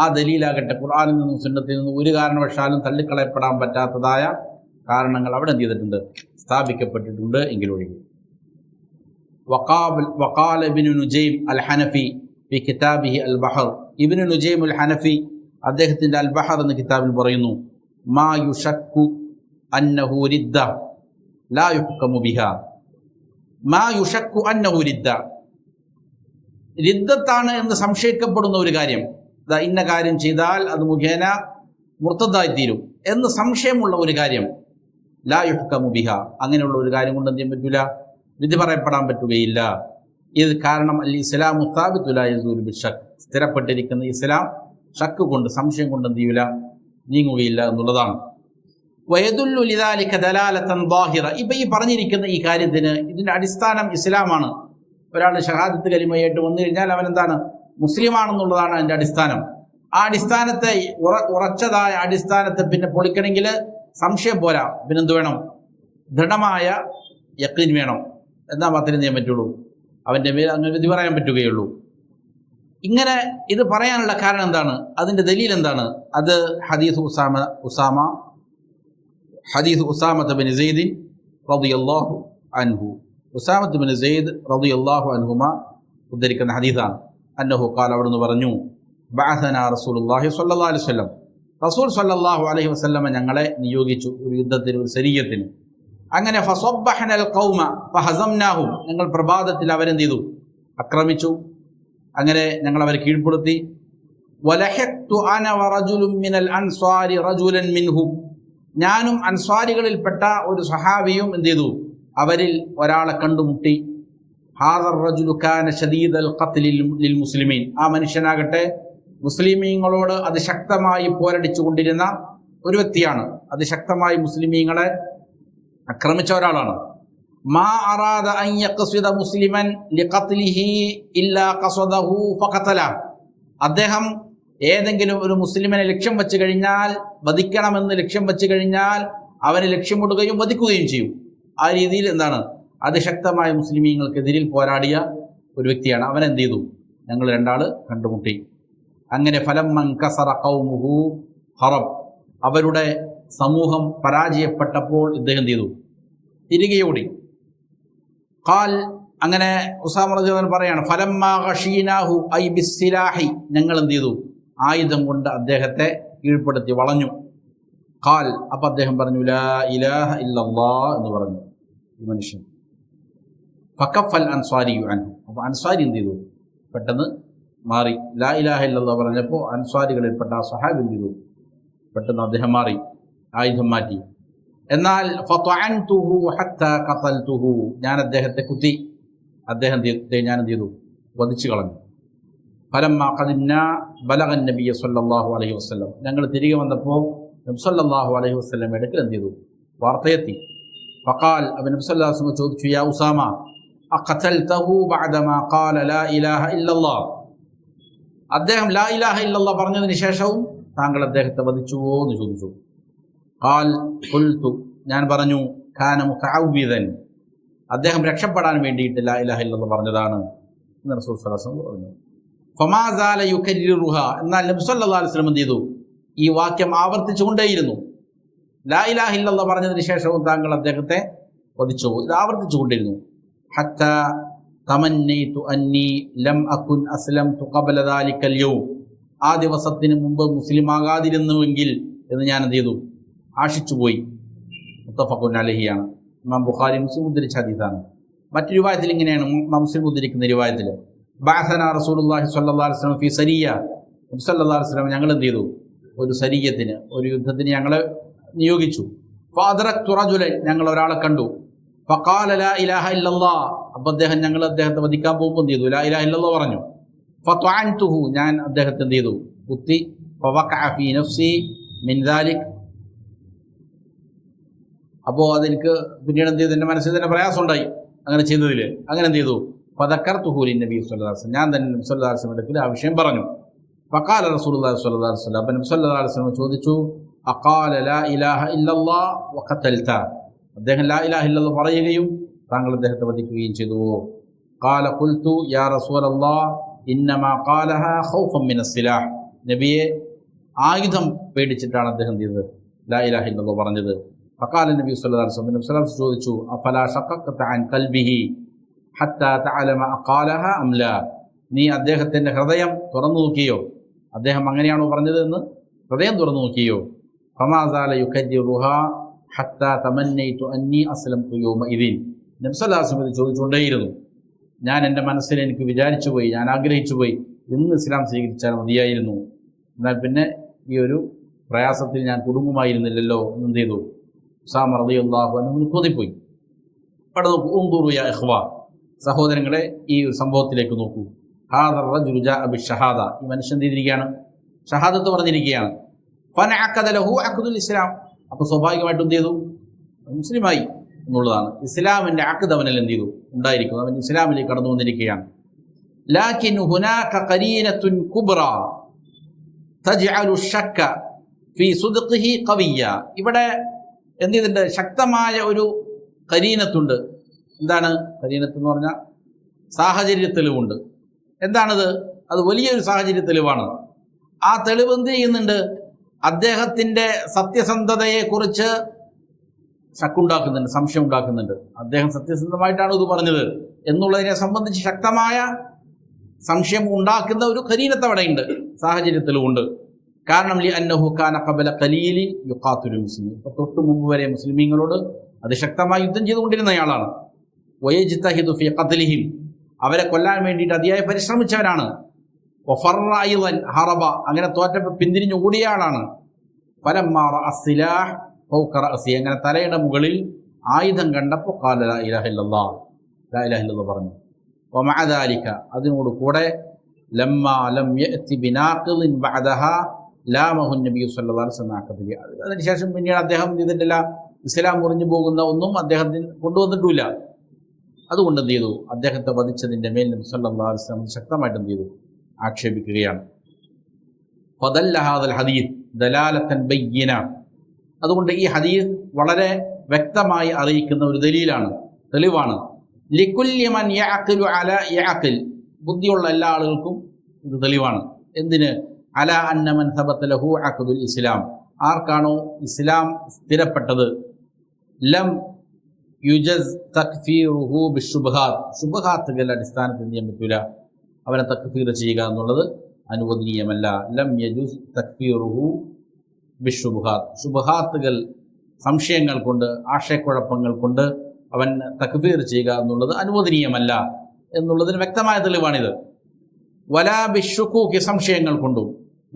ആ ദലീലാകട്ടെ ഖുർആനിൽ നിന്നും സുന്നത്തിൽ നിന്നും ഒരു കാരണവശാലും തള്ളിക്കളയപ്പെടാൻ പറ്റാത്തതായ കാരണങ്ങൾ അവിടെ എന്ത് ചെയ്തിട്ടുണ്ട്, സ്ഥാപിക്കപ്പെട്ടിട്ടുണ്ട് എങ്കിലൊഴികെ. വഖാല ഇബ്നു നുജൈം അൽ ഹനഫി ഫി കിതാബിഹി അൽ ബഹർ, ഇബ്നു നുജൈം അൽ ഹനഫി അദ്ദേഹത്തിൻ്റെ അൽ ബഹർ എന്ന കിതാബിൽ പറയുന്നു, മാ യുശക്കു അന്നഹു റിദ്ദ ലാ യുഹ്കമു ബിഹാ, മാ യുശക്കു അന്നഹു റിദ്ദ, റിദ്ദത്താണ് എന്ന് സംശയിക്കപ്പെടുന്ന ഒരു കാര്യം, ഇന്ന കാര്യം ചെയ്താൽ അത് മുഖേന മുർത്തദായിത്തീരും എന്ന് സംശയമുള്ള ഒരു കാര്യം, ലാ യുഹ്കമു ബിഹാ, അങ്ങനെയുള്ള ഒരു കാര്യം കൊണ്ട് എന്ത് ചെയ്യാൻ പറ്റൂല, വിധി പറയപ്പെടാൻ പറ്റുകയില്ല. ഇത് കാരണം അൽ ഇസ്ലാമു സാബിത്തു ലാ യസൂലു ബിശക്ക്, സ്ഥിരപ്പെട്ടിരിക്കുന്ന ഇസ്ലാം ഷക്ക് കൊണ്ട്, സംശയം കൊണ്ട് എന്ത് ചെയ്യൂല, നീങ്ങുകയില്ല എന്നുള്ളതാണ്. വയദുല്ലു ലിദാലിക ദലാലതൻ ളാഹിറ, ഇപ്പം ഈ പറഞ്ഞിരിക്കുന്ന ഈ കാര്യത്തിന് ഇതിൻ്റെ അടിസ്ഥാനം ഇസ്ലാമാണ്. ഒരാൾ ഷഹാദത്ത് കലിമയായിട്ട് വന്നു കഴിഞ്ഞാൽ അവൻ എന്താണ്, മുസ്ലിമാണെന്നുള്ളതാണ് അതിൻ്റെ അടിസ്ഥാനം. ആ അടിസ്ഥാനത്തെ ഉറച്ചതായ അടിസ്ഥാനത്തെ പിന്നെ പൊളിക്കണമെങ്കിൽ സംശയം പോരാ, പിന്നെന്ത് വേണം, ദൃഢമായ യഖീൻ വേണം. എന്നാൽ മാത്രമേ ചെയ്യാൻ പറ്റുള്ളൂ, അവൻ്റെ മേൽ അങ്ങനെ വിധി പറയാൻ പറ്റുകയുള്ളൂ. ഇങ്ങനെ ഇത് പറയാനുള്ള കാരണം എന്താണ്, അതിൻ്റെ ദലീൽ എന്താണ്? അത് ഹദീസ് ഉസാമ ബിൻ സൈദ് റളിയല്ലാഹു അൻഹു, ഉസാമത്ത് ബിൻ സെയ്ദ് റളിയല്ലാഹു അൻഹുമ ഉദ്ധരിക്കുന്ന ഹദീസാണ്. അന്നഹു ഖാല, അവിടുന്ന് പറഞ്ഞു, ബഅസനാ റസൂലുള്ളാഹി സ്വല്ലല്ലാഹു അലൈഹി വസല്ലം, റസൂൽ സ്വല്ലല്ലാഹു അലൈഹി വസല്ലം ഞങ്ങളെ നിയോഗിച്ചു ഒരു യുദ്ധത്തിന്, ഒരു സരിയത്തിന്. അങ്ങനെ ഫസബ്ബഹനൽ ഖൗമ ഫഹസംനാഹും, ഞങ്ങൾ പ്രഭാതത്തിൽ അവരെന്ത് ചെയ്തു? ആക്രമിച്ചു. അങ്ങനെ ഞങ്ങൾ അവരെ കീഴ്പ്പെടുത്തി. വലഹഖ്തു അന വറജുലുൻ മിനൽ അൻസ്വാരി റജുലൻ മിൻഹും, ഞാനും അൻസ്വാരികളിൽപ്പെട്ട ഒരു സഹാബിയും എന്ത് ചെയ്തു? അവരിൽ ഒരാളെ കണ്ടുമുട്ടി. ഹാദർ റജുലു കാന ശദീദൽ ഖത്ലി ലിൽ മുസ്ലിമീൻ, ആ മനുഷ്യനാകട്ടെ മുസ്ലിമീങ്ങളോട് അതിശക്തമായി പോരടിച്ചു കൊണ്ടിരുന്ന ഒരു വ്യക്തിയാണ്. അതിശക്തമായി മുസ്ലിമീങ്ങളെ ആക്രമിച്ച ഒരാളാണ്. മാ അറാദ അൻ യഖ്സിദ മുസ്ലിമൻ ലിഖത്ലിഹി ഇല്ലാ ഖസദഹു ഫഖതല, അദ്ദേഹം ഏതെങ്കിലും ഒരു മുസ്ലിമിനെ ലക്ഷ്യം വെച്ച് കഴിഞ്ഞാൽ, വധിക്കണമെന്ന് ലക്ഷ്യം വെച്ച് കഴിഞ്ഞാൽ അവനെ ലക്ഷ്യമിടുകയും വധിക്കുകയും ചെയ്യും. ആ രീതിയിൽ എന്താണ്? അതിശക്തമായ മുസ്ലിമീങ്ങൾക്കെതിരിൽ പോരാടിയ ഒരു വ്യക്തിയാണ്. അവൻ എന്ത് ചെയ്തു? ഞങ്ങൾ രണ്ടാള് കണ്ടുമുട്ടി. അങ്ങനെ ഫലമ്മൻ കസറ ഖൗമുഹു ഹറബ്, അവരുടെ സമൂഹം പരാജയപ്പെട്ടപ്പോൾ ഇദ്ദേഹം എന്ത് ചെയ്തു? തിരികെ ഓടി. ഖാൽ, അങ്ങനെ ഉസാമ റളിയല്ലാഹു പറയാണ്, ഫലമ്മാ ഖശീനാഹു ഐ ബിസ്സിലാഹി, ഞങ്ങൾ എന്ത് ചെയ്തു? ആയുധം കൊണ്ട് അദ്ദേഹത്തെ കീഴ്പ്പെടുത്തി, വളഞ്ഞു. ഖാൽ, അപ്പം അദ്ദേഹം പറഞ്ഞു, ലാ ഇലാഹ ഇല്ലല്ലാഹ് എന്ന് പറഞ്ഞു ഈ മനുഷ്യൻ. ഫകഫൽ അൻസ്വാരിയു അൻഹു, അപ്പോൾ അൻസ്വാരി എന്ത് ചെയ്തു? പെട്ടെന്ന് മാറി. ലാ ഇലാഹ ഇല്ലല്ലാഹ് പറഞ്ഞപ്പോൾ അൻസ്വാരികളിൽപ്പെട്ട ആ സ്വഹാബി എന്ത് ചെയ്തു? പെട്ടെന്ന് അദ്ദേഹം മാറി, ആയുധം മാറ്റി. എന്നാൽ ഫതഅൻതുഹു ഹത്താ ഖതൽതുഹു, ഞാൻ അദ്ദേഹത്തെ കുത്തി, അദ്ദേഹത്തെ ഞാൻ എന്ത് ചെയ്തു? വധിച്ചു കളഞ്ഞു. ഫലമ്മാ ഖദിംനാ ബലഗൻ നബിയ സല്ലല്ലാഹു അലൈഹി വസല്ലം, ഞങ്ങൾ തിരികെ വന്നപ്പോൾ നബി സല്ലല്ലാഹു അലൈഹി വസല്ലം അടുക്കൽ എന്ത് ചെയ്തു? വാർത്തയെത്തി. ഫഖാൽ, അവൻ നബി സല്ലല്ലാഹു അലൈഹി വസല്ലം ചോദിച്ചു, യാ ഉസാമ അഖതൽതഹു ബഅദമാ ഖാല ലാ ഇലാഹ ഇല്ലല്ലാഹ്, അദ്ദേഹം ലാ ഇലാഹ ഇല്ലല്ലാഹ് പറഞ്ഞതിന് ശേഷവും താങ്കൾ അദ്ദേഹത്തെ വധിച്ചുവോ എന്ന് ചോദിച്ചു. ഖാൽ ഖുൽതു, ഞാൻ പറഞ്ഞു, കാന മുതഅവ്വിദൻ, അദ്ദേഹം രക്ഷപ്പെടാൻ വേണ്ടിയിട്ട് ലാ ഇലാഹ ഇല്ലല്ലാഹ് പറഞ്ഞതാണ് എന്ന് റസൂൽ സ്വല്ലല്ലാഹു അലൈഹി വസല്ലം പറഞ്ഞു. ഫമാ സാല യുകർരിറുഹ, എന്നാൽ നബി സല്ലല്ലാഹു അലൈഹി വസല്ലം എന്ത് ചെയ്തു? ഈ വാക്യം ആവർത്തിച്ചുകൊണ്ടേയിരുന്നു. ലാ ഇലാഹ ഇല്ലല്ലാഹ് പറഞ്ഞതിന് ശേഷവും താങ്കൾ അദ്ദേഹത്തെ വധിച്ചു, ഇത് ആവർത്തിച്ചുകൊണ്ടിരുന്നു. ഹത്താ തമന്നൈതു അന്നി ലം അകുൻ അസ്ലംതു ഖബല ദാലിക്കൽ യൗം, ആ ദിവസത്തിന് മുമ്പ് മുസ്ലിം ആകാതിരുന്നുവെങ്കിൽ എന്ന് ഞാൻ എന്ത് ചെയ്തു? ആശിച്ചുപോയി. മുത്തഫഖുൻ അലൈഹിയാണ്. ഇമാം ബുഖാരി മുസ്ലിം ഉദ്ധരിച്ച ഹദീസാണ്. മറ്റു റിവായത്തിൽ ഇങ്ങനെയാണ്, മുസ്ലിം ഉദ്ധരിക്കുന്ന റിവായത്തിൽ, ബഅസനാ റസൂലുള്ളാഹി സ്വല്ലല്ലാഹു അലൈഹി വസല്ലം ഫീ സരിയ, നബി സല്ലല്ലാഹു അലൈഹി വസല്ലം ഞങ്ങൾ എന്ത് ചെയ്തു? ഒരു സരിയത്തിന്, ഒരു യുദ്ധത്തിന് ഞങ്ങളെ നിയോഗിച്ചു. ഫഅദ്റക്തു റജുലൻ, ഞങ്ങൾ ഒരാളെ കണ്ടു. ഫഖാല ലാ ഇലാഹ ഇല്ലല്ലാഹ്, അപ്പോൾ ഞങ്ങൾ അദ്ദേഹത്തെ വധിക്കാൻ പോകുമ്പോൾ എന്ത് ചെയ്തു? ലാ ഇലാഹ ഇല്ലല്ലാഹ് പറഞ്ഞു. ഫതഅൻതുഹു, ഞാൻ അദ്ദേഹത്തെ എന്ത് ചെയ്തു? കുത്തി. ഫവഖഅ ഫീ നഫ്സി മിൻ ദാലിക്, അപ്പോൾ അതെനിക്ക് പിന്നീട് എന്ത് ചെയ്തു? എൻ്റെ മനസ്സിൽ തന്നെ പ്രയാസം ഉണ്ടായി അങ്ങനെ ചെയ്തതിൽ. അങ്ങനെ എന്ത് ചെയ്തു? ഫദക്കർതുഹു ലിന്നബി സ്വല്ലല്ലാഹു അലൈഹി വസല്ലം, ഞാൻ തന്നെ നബി സ്വല്ലല്ലാഹു അലൈഹി വസല്ലം അടുക്കൽ ആ വിഷയം പറഞ്ഞു. ഫഖാല റസൂലുള്ളാഹി സ്വല്ലല്ലാഹു അലൈഹി വസല്ലം, അപ്പോൾ നബി സ്വല്ലല്ലാഹു അലൈഹി വസല്ലം ചോദിച്ചു, അഖാല ലാ ഇലാഹ ഇല്ലല്ലാഹ് വഖതൽത, അദ്ദേഹം ലാ ഇലാഹ ഇല്ലല്ലാഹ് പറയുകയും താങ്കൾ അദ്ദേഹത്തെ വധിക്കുകയും ചെയ്തു. ഖാല ഖുൽതു യാ റസൂലല്ലാഹ് ഇന്നമാ ഖാലഹാ ഖൗഫൻ മിനസ് സിലാഹ്, നബിയെ ആയുധം പേടിച്ചിട്ടാണ് അദ്ദേഹം ചെയ്തത് ലാ ഇലാഹ ഇല്ലല്ലാഹ് പറഞ്ഞത്. ഫഖാല നബി സ്വല്ലല്ലാഹു അലൈഹി വസല്ലം, നബി സ്വല്ലല്ലാഹു അലൈഹി വസല്ലം ചോദിച്ചു, അഫലാ ശഖഖത അൻ ഖൽബിഹി ഹത്താ തഅലമ അഖാലഹാ അം ലാ, നീ അദ്ദേഹത്തിൻ്റെ ഹൃദയം തുറന്നു നോക്കിയോ? അദ്ദേഹം അങ്ങനെയാണോ പറഞ്ഞത് എന്ന് ഹൃദയം തുറന്നു നോക്കിയോ? ഫമാ സാല യുകർരിറുഹാ ഹത്താ തമന്നൈതു അന്നി അസ്ലംതു യൗമഇദിൻ, നബി സ്വല്ലല്ലാഹു അലൈഹി വസല്ലം ചോദിച്ചുകൊണ്ടേയിരുന്നു. ഞാൻ എൻ്റെ മനസ്സിൽ എനിക്ക് വിചാരിച്ചു പോയി, ഞാൻ ആഗ്രഹിച്ചു പോയി, ഇന്ന് ഇസ്ലാം സ്വീകരിച്ചാൽ മതിയായിരുന്നു, എന്നാൽ പിന്നെ ഈ ഒരു പ്രയാസത്തിൽ ഞാൻ കുടുങ്ങുമായിരുന്നില്ലല്ലോ എന്നെന്ത് ചെയ്തു? ഉസാമ റളിയല്ലാഹു അൻഹു തോന്നിപ്പോയി. അവിടെ നോക്കൂ, ഉൻദുറു യാ ഇഖ്വാ, സഹോദരങ്ങളെ ഈ ഒരു സംഭവത്തിലേക്ക് നോക്കൂ. ഹാദർ റജുലു ജാഅ ബിശ്ശഹാദ, ഈ മനുഷ്യൻ ചെയ്തിരിക്കുകയാണ്, ഷഹാദത്ത് പറഞ്ഞിരിക്കുകയാണ്. ഫനഅഖദ ലഹു അഖ്ദുൽ ഇസ്ലാം, അപ്പോൾ സ്വാഭാവികമായിട്ടും എന്ത് ചെയ്തു? മുസ്ലിമായി എന്നുള്ളതാണ്. ഇസ്ലാമിൻ്റെ അഖ്ദ് അവനിൽ എന്ത് ചെയ്തു? ഉണ്ടായിരിക്കുന്നു, അവൻ ഇസ്ലാമിലേക്ക് കടന്നു വന്നിരിക്കുകയാണ്. ലാകിൻ ഹുനാക ഖരീനത്തുൻ കുബ്ര തജ്അലു ശക്ക ഫീ സുദ്ഖിഹി ഖവിയ്യ, ഇവിടെ എന്ത് ചെയ്തിട്ടുണ്ട്? ശക്തമായ ഒരു ഖരീനത്തുണ്ട്. എന്താണ് ഖരീനത്ത് എന്ന് പറഞ്ഞാൽ? സാഹചര്യ തെളിവുണ്ട്. എന്താണത്? അത് വലിയൊരു സാഹചര്യ തെളിവാണ്. ആ തെളിവ് എന്ത് ചെയ്യുന്നുണ്ട്? അദ്ദേഹത്തിൻ്റെ സത്യസന്ധതയെക്കുറിച്ച് ശക്കുണ്ടാക്കുന്നുണ്ട്, സംശയം ഉണ്ടാക്കുന്നുണ്ട്. അദ്ദേഹം സത്യസന്ധമായിട്ടാണ് ഇത് പറഞ്ഞത് എന്നുള്ളതിനെ സംബന്ധിച്ച് ശക്തമായ സംശയം ഉണ്ടാക്കുന്ന ഒരു ഖരീനത്ത് അവിടെയുണ്ട്, സാഹചര്യത്തിലുമുണ്ട്. കാരണം ലി അന്നഹു കാന ഖബല ഖലീലി യുഖാതിലു മുസ്ലിമീൻ, തൊട്ട് മുമ്പ് വരെ മുസ്ലിമീങ്ങളോട് അതിശക്തമായി യുദ്ധം ചെയ്തുകൊണ്ടിരുന്നയാളാണ്. വയജ്തഹിദു ഫീ ഖത്ലിഹിം, അവരെ കൊല്ലാൻ വേണ്ടിയിട്ട് അതിയായി പരിശ്രമിച്ചവരാണ്. വഫറ അയ്ളൻ ഹറബ, അങ്ങനെ തോറ്റപ്പോൾ പിന്തിരിഞ്ഞു ഓടിയ ആളാണ്. ഫലമ്മാ റഅ സിലാഹ് ഫൗക റഅസി, അങ്ങനെ തലയുടെ മുകളിൽ ആയുധം കണ്ടപ്പോൾ ഖാല ലാ ഇലാഹ ഇല്ലല്ലാഹ്, ലാ ഇലാഹ ഇല്ലല്ലാഹ് പറഞ്ഞു. വമഅ ദാലിക, അതിനോട് കൂടെ ലമ്മാ ലം യഅതി ബിനാഖിദിൻ ബഅദഹാ ലാമഹു നബി സല്ലല്ലാഹു അലൈഹി വസല്ലം. അതിനുശേഷം പിന്നീട് അദ്ദേഹം ചെയ്തിട്ടില്ല, ഇസ്ലാം മുറിഞ്ഞു പോകുന്ന ഒന്നും അദ്ദേഹത്തിന് കൊണ്ടുവന്നിട്ടില്ല. അതുകൊണ്ട് എന്ത് ചെയ്തു, അദ്ദേഹത്തെ വധിച്ചതിൻ്റെ മേൽ നബി സല്ലല്ലാഹു അലൈഹി വസല്ലം ശക്തമായിട്ട് എന്ത് ചെയ്തു, ആക്ഷേപിക്കുകയാണ്. ഫദല്ല ഹാദൽ ഹദീസ് ദലാലത്തൻ ബയ്യിന, അതുകൊണ്ട് ഈ ഹദീസ് വളരെ വ്യക്തമായി അറിയിക്കുന്ന ഒരു ദലീലാണ്, തെളിവാണ്. ലികുല്ലി മൻ യഅഖിലു അലാ യഅഖിൽ, ബുദ്ധിയുള്ള എല്ലാ ആളുകൾക്കും ഇത് തെളിവാണ്. എന്തിന്? അലാ അന്ന മൻ സബത ലഹു അഖദുൽ ഇസ്ലാം, ആർക്കാണോ ഇസ്ലാം സ്ഥിരപ്പെട്ടത്, ലം യുജസ് തക്ഫീറുഹു ബിശുബ്ഹാത്ത്, ശുബ്ഹാത്തുകളുടെ അടിസ്ഥാനത്തിൽ ചെയ്യാൻ പറ്റൂല, അവനെ തക്ഫീർ ചെയ്യുക എന്നുള്ളത് അനുവദനീയമല്ല. ലം യജുസ് തക്ഫീറുഹു ബിശുബ്ഹാത്ത്, ശുബ്ഹാത്തുകൾ, സംശയങ്ങൾ കൊണ്ട്, ആശയക്കുഴപ്പങ്ങൾ കൊണ്ട് അവൻ തക്ഫീർ ചെയ്യുക എന്നുള്ളത് അനുവദനീയമല്ല എന്നുള്ളതിന് വ്യക്തമായ തെളിവാണിത്. വലാ ബിശുകൂകി, സംശയങ്ങൾ കൊണ്ടും.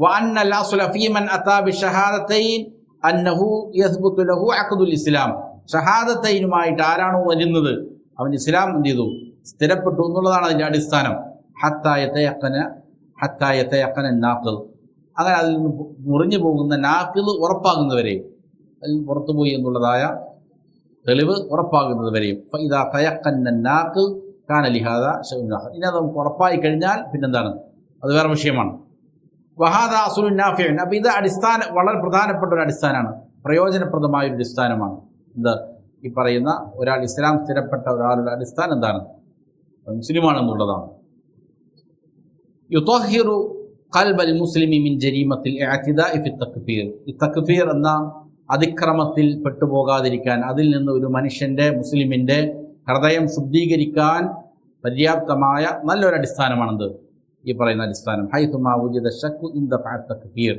വഅന്നൽ അസ്ല ഫീ മൻ അതാ ബിശഹാദതൈൻ അന്നഹു യസ്ബുതു ലഹു അഖദുൽ ഇസ്ലാം, ഷഹാദത്തൈനുമായിട്ട് ആരാണോ വരുന്നത് അവൻ ഇസ്ലാം എന്ത് ചെയ്തു, സ്ഥിരപ്പെട്ടു എന്നുള്ളതാണ് അതിൻ്റെ അടിസ്ഥാനം. ഹത്താ യതയഖന നാഖിൽ, അങ്ങനെ അതിൽ നിന്ന് മുറിഞ്ഞു പോകുന്ന നാഖിൽ ഉറപ്പാകുന്നവരെ, അതിൽ പുറത്തുപോയി എന്നുള്ളതായ തെളിവ് ഉറപ്പാകുന്നത് വരെയും. ഫഇദാ തയഖന്ന നാഖിൽ കാന ലിഹാദാ ശൈഉൻ ആഖർ, ഇനി അത് നമുക്ക് ഉറപ്പായി കഴിഞ്ഞാൽ പിന്നെന്താണ്, അത് വേറെ വിഷയമാണ്. വഹാദാ അസ്ലുൻ നാഫിഉൻ, അപ്പോൾ ഇത് അടിസ്ഥാനം, വളരെ പ്രധാനപ്പെട്ട ഒരു അടിസ്ഥാനമാണ്, പ്രയോജനപ്രദമായ ഒരു അടിസ്ഥാനമാണ്. എന്താ ഈ പറയുന്ന ഒരാൾ ഇസ്ലാം സ്ഥിരപ്പെട്ട ഒരാളുടെ അടിസ്ഥാനം എന്താണ്, മുസ്ലിമാണെന്നുള്ളതാണ്. യുതഹിറു ഖൽബൽ മുസ്ലിമി മിൻ ജരീമത്തിൽ ഇഅ്തിദാഇ ഫി തക്ഫീർ, ഈ തക്ഫീർ എന്ന അതിക്രമത്തിൽ പെട്ടുപോകാതിരിക്കാൻ, അതിൽ നിന്ന് ഒരു മനുഷ്യൻ്റെ, മുസ്ലിമിൻ്റെ ഹൃദയം ശുദ്ധീകരിക്കാൻ പര്യാപ്തമായ നല്ലൊരു അടിസ്ഥാനമാണെന്ത്, ഈ പറയുന്ന അടിസ്ഥാനം. ഹൈതുമാ വുജിദ ശക്കു ഇൻദ തക്ഫീർ,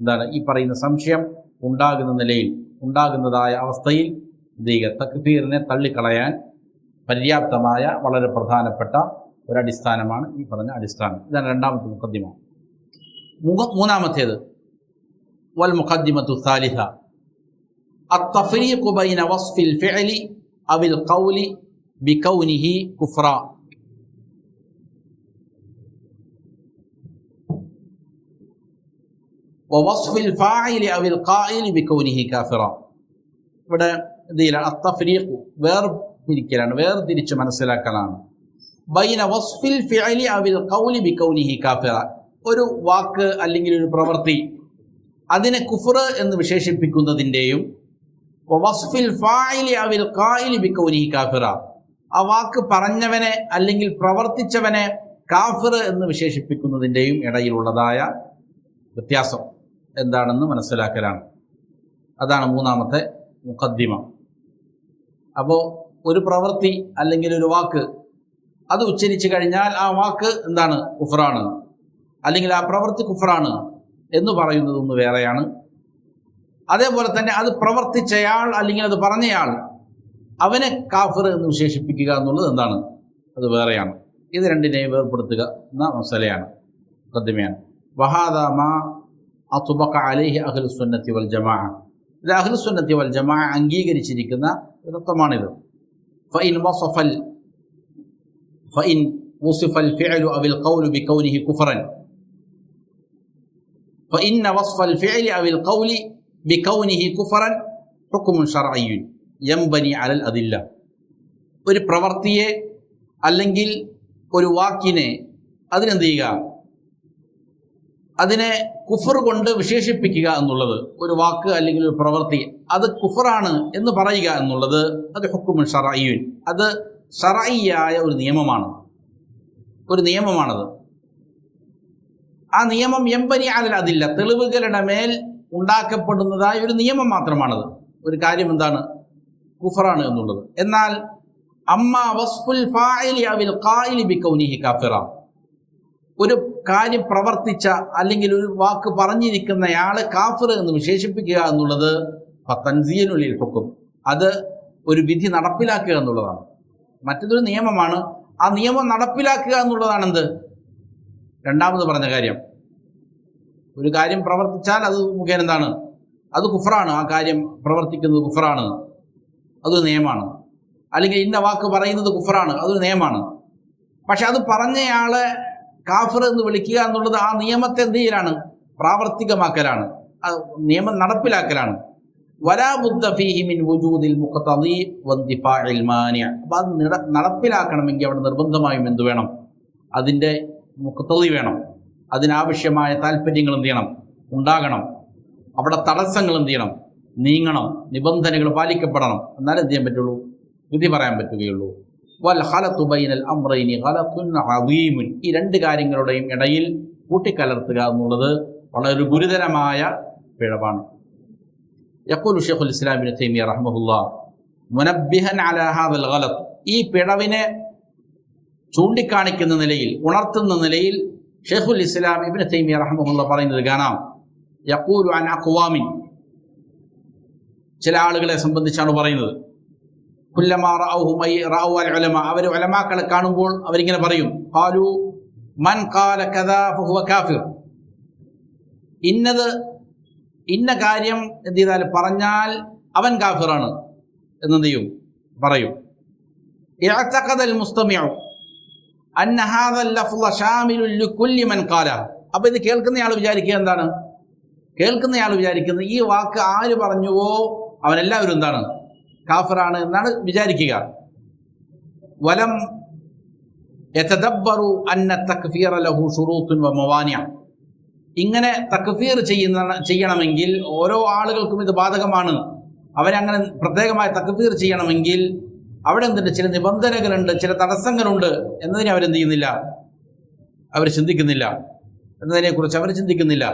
എന്താണ് ഈ പറയുന്ന സംശയം ഉണ്ടാകുന്ന നിലയിൽ, ഉണ്ടാകുന്നതായ അവസ്ഥയിൽ തക്ഫീറിനെ തള്ളിക്കളയാൻ പര്യാപ്തമായ വളരെ പ്രധാനപ്പെട്ട ഒരടിസ്ഥാനമാണ് ഈ പറഞ്ഞ അടിസ്ഥാനം. ഇതാണ് രണ്ടാമത്തെ മുഖദ്ദിമ. മൂന്നാമത്തേത് വൽ മുഖദ്ദിമത്തു സാലിസ അത്തഫ്രീഖു ബൈന വസ്ഫിൽ ഫിഅലി അവിൽ ഖൗലി ബികൗനിഹി കുഫ്ര, വസ്ഫിൽ ഫാഇലി അവിൽ ഖായിലി ബികൗനിഹി കാഫിറ. ഇവിടെ എന്തിലാണ് അത്തഫ്രീഖ്, വേർതിരിക്കലാണ്, വേർതിരിച്ച് മനസ്സിലാക്കലാണ്. ബൈന വസ്ഫിൽ ഫിഅലി അവിൽ ഖൗലി ബികൗനിഹി കാഫിറ, ഒരു വാക്ക് അല്ലെങ്കിൽ ഒരു പ്രവൃത്തി അതിനെ കുഫ്ർ എന്ന് വിശേഷിപ്പിക്കുന്നതിൻ്റെയും വസ്ഫിൽ ഫാഇലി അവിൽ ഖായിലി ബികൗനിഹി കാഫിറ, ആ വാക്ക് പറഞ്ഞവനെ അല്ലെങ്കിൽ പ്രവർത്തിച്ചവനെ കാഫിർ എന്ന് വിശേഷിപ്പിക്കുന്നതിൻ്റെയും ഇടയിലുള്ളതായ വ്യത്യാസം എന്താണെന്ന് മനസ്സിലാക്കലാണ്. അതാണ് മൂന്നാമത്തെ മുഖദ്ദിമ. അപ്പോൾ ഒരു പ്രവൃത്തി അല്ലെങ്കിൽ ഒരു വാക്ക് അത് ഉച്ചരിച്ചു കഴിഞ്ഞാൽ ആ വാക്ക് എന്താണ്, കുഫ്റാണ്, അല്ലെങ്കിൽ ആ പ്രവൃത്തി കുഫ്റാണ് എന്ന് പറയുന്നതൊന്ന് വേറെയാണ്. അതേപോലെ തന്നെ അത് പ്രവർത്തിച്ചയാൾ അല്ലെങ്കിൽ അത് പറഞ്ഞയാൾ അവനെ കാഫിർ എന്ന് വിശേഷിപ്പിക്കുക എന്നുള്ളത് എന്താണ്, അത് വേറെയാണ്. ഇത് രണ്ടിനെയും വേർപ്പെടുത്തുക എന്ന മസലയാണ്, മുഖദ്ദിമയാണ്. വഹാദാ മാ അത്ബഖ അലൈഹി അഹ്ലുസുന്നത്തി വൽ ജമാഅ, ഇത് അഹ്ലുസുന്നത്തി വൽ ജമാഅ അംഗീകരിച്ചിരിക്കുന്ന തത്വമാണിത്. ഫഇൻ വസിഫൽ ഫിഅലു അവിൽ ഖൗലു ബികൗനിഹി കുഫ്റൻ ഫഇന്ന വസ്ഫൽ ഫിഅലി അവിൽ ഖൗലി ബികൗനിഹി കുഫ്റൻ ഹുക്മുൻ ശർഇയ്യുൻ യംബനി അലൽ അദില്ല. ഒരു പ്രവൃത്തിയെ അല്ലെങ്കിൽ ഒരു വാക്കിനെ അതിനെന്ത് ചെയ്യുക, അതിനെ കുഫർ കൊണ്ട് വിശേഷിപ്പിക്കുക എന്നുള്ളത്, ഒരു വാക്ക് അല്ലെങ്കിൽ ഒരു പ്രവൃത്തി അത് കുഫറാണ് എന്ന് പറയുക എന്നുള്ളത്, അത് ഹുക്മുൻ ശർഇയ്യുൻ, അത് ശർഇയ്യായ ഒരു നിയമമാണ്, ഒരു നിയമമാണത്. ആ നിയമം യംബനി അലൽ അദില്ല, തെളിവുകളുടെ മേൽ ഉണ്ടാക്കപ്പെടുന്നതായ ഒരു നിയമം മാത്രമാണത്. ഒരു കാര്യം എന്താണ്, കുഫറാണ് എന്നുള്ളത്. എന്നാൽ അമ്മാ വസ്ഫുൽ ഫാഇലി അവിൽ ഖായിലി ബികൗനിഹി കാഫിറ, ഒരു കാര്യം പ്രവർത്തിച്ച അല്ലെങ്കിൽ ഒരു വാക്ക് പറഞ്ഞിരിക്കുന്നയാളെ കാഫിർ എന്ന് വിശേഷിപ്പിക്കുക എന്നുള്ളത് ഫതൻസീലുൽ ഹുക്ം, അത് ഒരു വിധി നടപ്പിലാക്കുക എന്നുള്ളതാണ്. മറ്റൊരു നിയമമാണ്. ആ നിയമം നടപ്പിലാക്കുക എന്നുള്ളതാണ് എന്ത്? രണ്ടാമത് പറഞ്ഞ കാര്യം. ഒരു കാര്യം പ്രവർത്തിച്ചാൽ അത് മുഖേന എന്താണ്? അത് കുഫറാണ്. ആ കാര്യം പ്രവർത്തിക്കുന്നത് കുഫറാണ്, അതൊരു നിയമമാണ്. അല്ലെങ്കിൽ ഇന്ന വാക്ക് പറയുന്നത് കുഫറാണ്, അതൊരു നിയമമാണ്. പക്ഷെ അത് പറഞ്ഞയാളെ കാഫിർ എന്ന് വിളിക്കുക എന്നുള്ളത് ആ നിയമത്തെ എന്ത് ചെയ്യലാണ്? പ്രാവർത്തികമാക്കലാണ്, നിയമം നടപ്പിലാക്കലാണ്. വലാ ബുദ്ദ ഫീഹി മിൻ വുജൂദിൽ മുഖ്തദി വൻദിഫാഇൽ മാനി. അപ്പോൾ അത് നടപ്പിലാക്കണമെങ്കിൽ അവിടെ നിർബന്ധമായും എന്ത് വേണം? അതിൻ്റെ മുഖ്തദി വേണം. അതിനാവശ്യമായ താല്പര്യങ്ങൾ എന്ത് ചെയ്യണം? ഉണ്ടാകണം. അവിടെ തടസ്സങ്ങൾ എന്ത് ചെയ്യണം? നീങ്ങണം. നിബന്ധനകൾ പാലിക്കപ്പെടണം. എന്നാലും എന്ത് ചെയ്യാൻ പറ്റുള്ളൂ? വിധി പറയാൻ പറ്റുകയുള്ളൂ. വൽ ഖലത്തു ബൈനൽ അംറൈനി ഖലത്തുൻ അദീമുൻ. ഈ രണ്ട് കാര്യങ്ങളുടെയും ഇടയിൽ കൂട്ടിക്കലർത്തുക എന്നുള്ളത് വളരെ ഗുരുതരമായ പിഴവാണ്. യഖൂലു ശൈഖുൽ ഇസ്ലാം ഇബ്നു തൈമിയ്യ റഹ്മഹുല്ലാഹ് മുനബ്ബിഹൻ അലാ ഹാദൽ ഖലത്ത്, ഈ പിഴവിനെ ചൂണ്ടിക്കാണിക്കുന്ന നിലയിൽ, ഉണർത്തുന്ന നിലയിൽ ശൈഖുൽ ഇസ്ലാം ഇബ്നു തൈമിയ്യ റഹ്മഹുല്ലാഹ് പറയുന്നത് കാണാം. യഖൂലു അൻ അഖ്വാമിൻ, ചില ആളുകളെ സംബന്ധിച്ചാണ് പറയുന്നത്. കുല്ലമാ റഅൗ അൽ ഉലമാ, അവർ ഉലമാക്കളെ കാണുമ്പോൾ അവരിങ്ങനെ പറയും, ഖാലു മൻ ഖാല കദാ ഫഹുവ കാഫിർ, ഇന്ന കാര്യം എന്ത് ചെയ്താൽ പറഞ്ഞാൽ അവൻ കാഫിറാണ് എന്നെന്ത് ചെയ്യും? പറയും. ഇഅ്തഖദൽ മുസ്തമിഉ അന്ന ഹാദൽ ലഫ്ള ശാമിലുൻ ലികുല്ലി മൻ ഖാല. അപ്പോൾ ഇത് കേൾക്കുന്നയാൾ വിചാരിക്കുക എന്താണ്? കേൾക്കുന്നയാൾ വിചാരിക്കുന്നത് ഈ വാക്ക് ആര് പറഞ്ഞുവോ അവനെല്ലാവരും എന്താണ്? കാഫിറാണ് എന്നാണ് വിചാരിക്കുക. വലം യതദബ്ബറു അന്ന തക്ഫീറ ലഹു ശുറൂത്തുൻ വ മവാനിഅ. ഇങ്ങനെ തക്ഫീർ ചെയ്യണമെങ്കിൽ ഓരോ ആളുകൾക്കും ഇത് ബാധകമാണ്. അവരങ്ങനെ പ്രത്യേകമായി തക്ഫീർ ചെയ്യണമെങ്കിൽ അവിടെ എന്തുണ്ട്? ചില നിബന്ധനകളുണ്ട്, ചില തടസ്സങ്ങളുണ്ട് എന്നതിനെ അവരെന്ത് ചെയ്യുന്നില്ല? അവർ ചിന്തിക്കുന്നില്ല. എന്നതിനെക്കുറിച്ച് അവർ ചിന്തിക്കുന്നില്ല.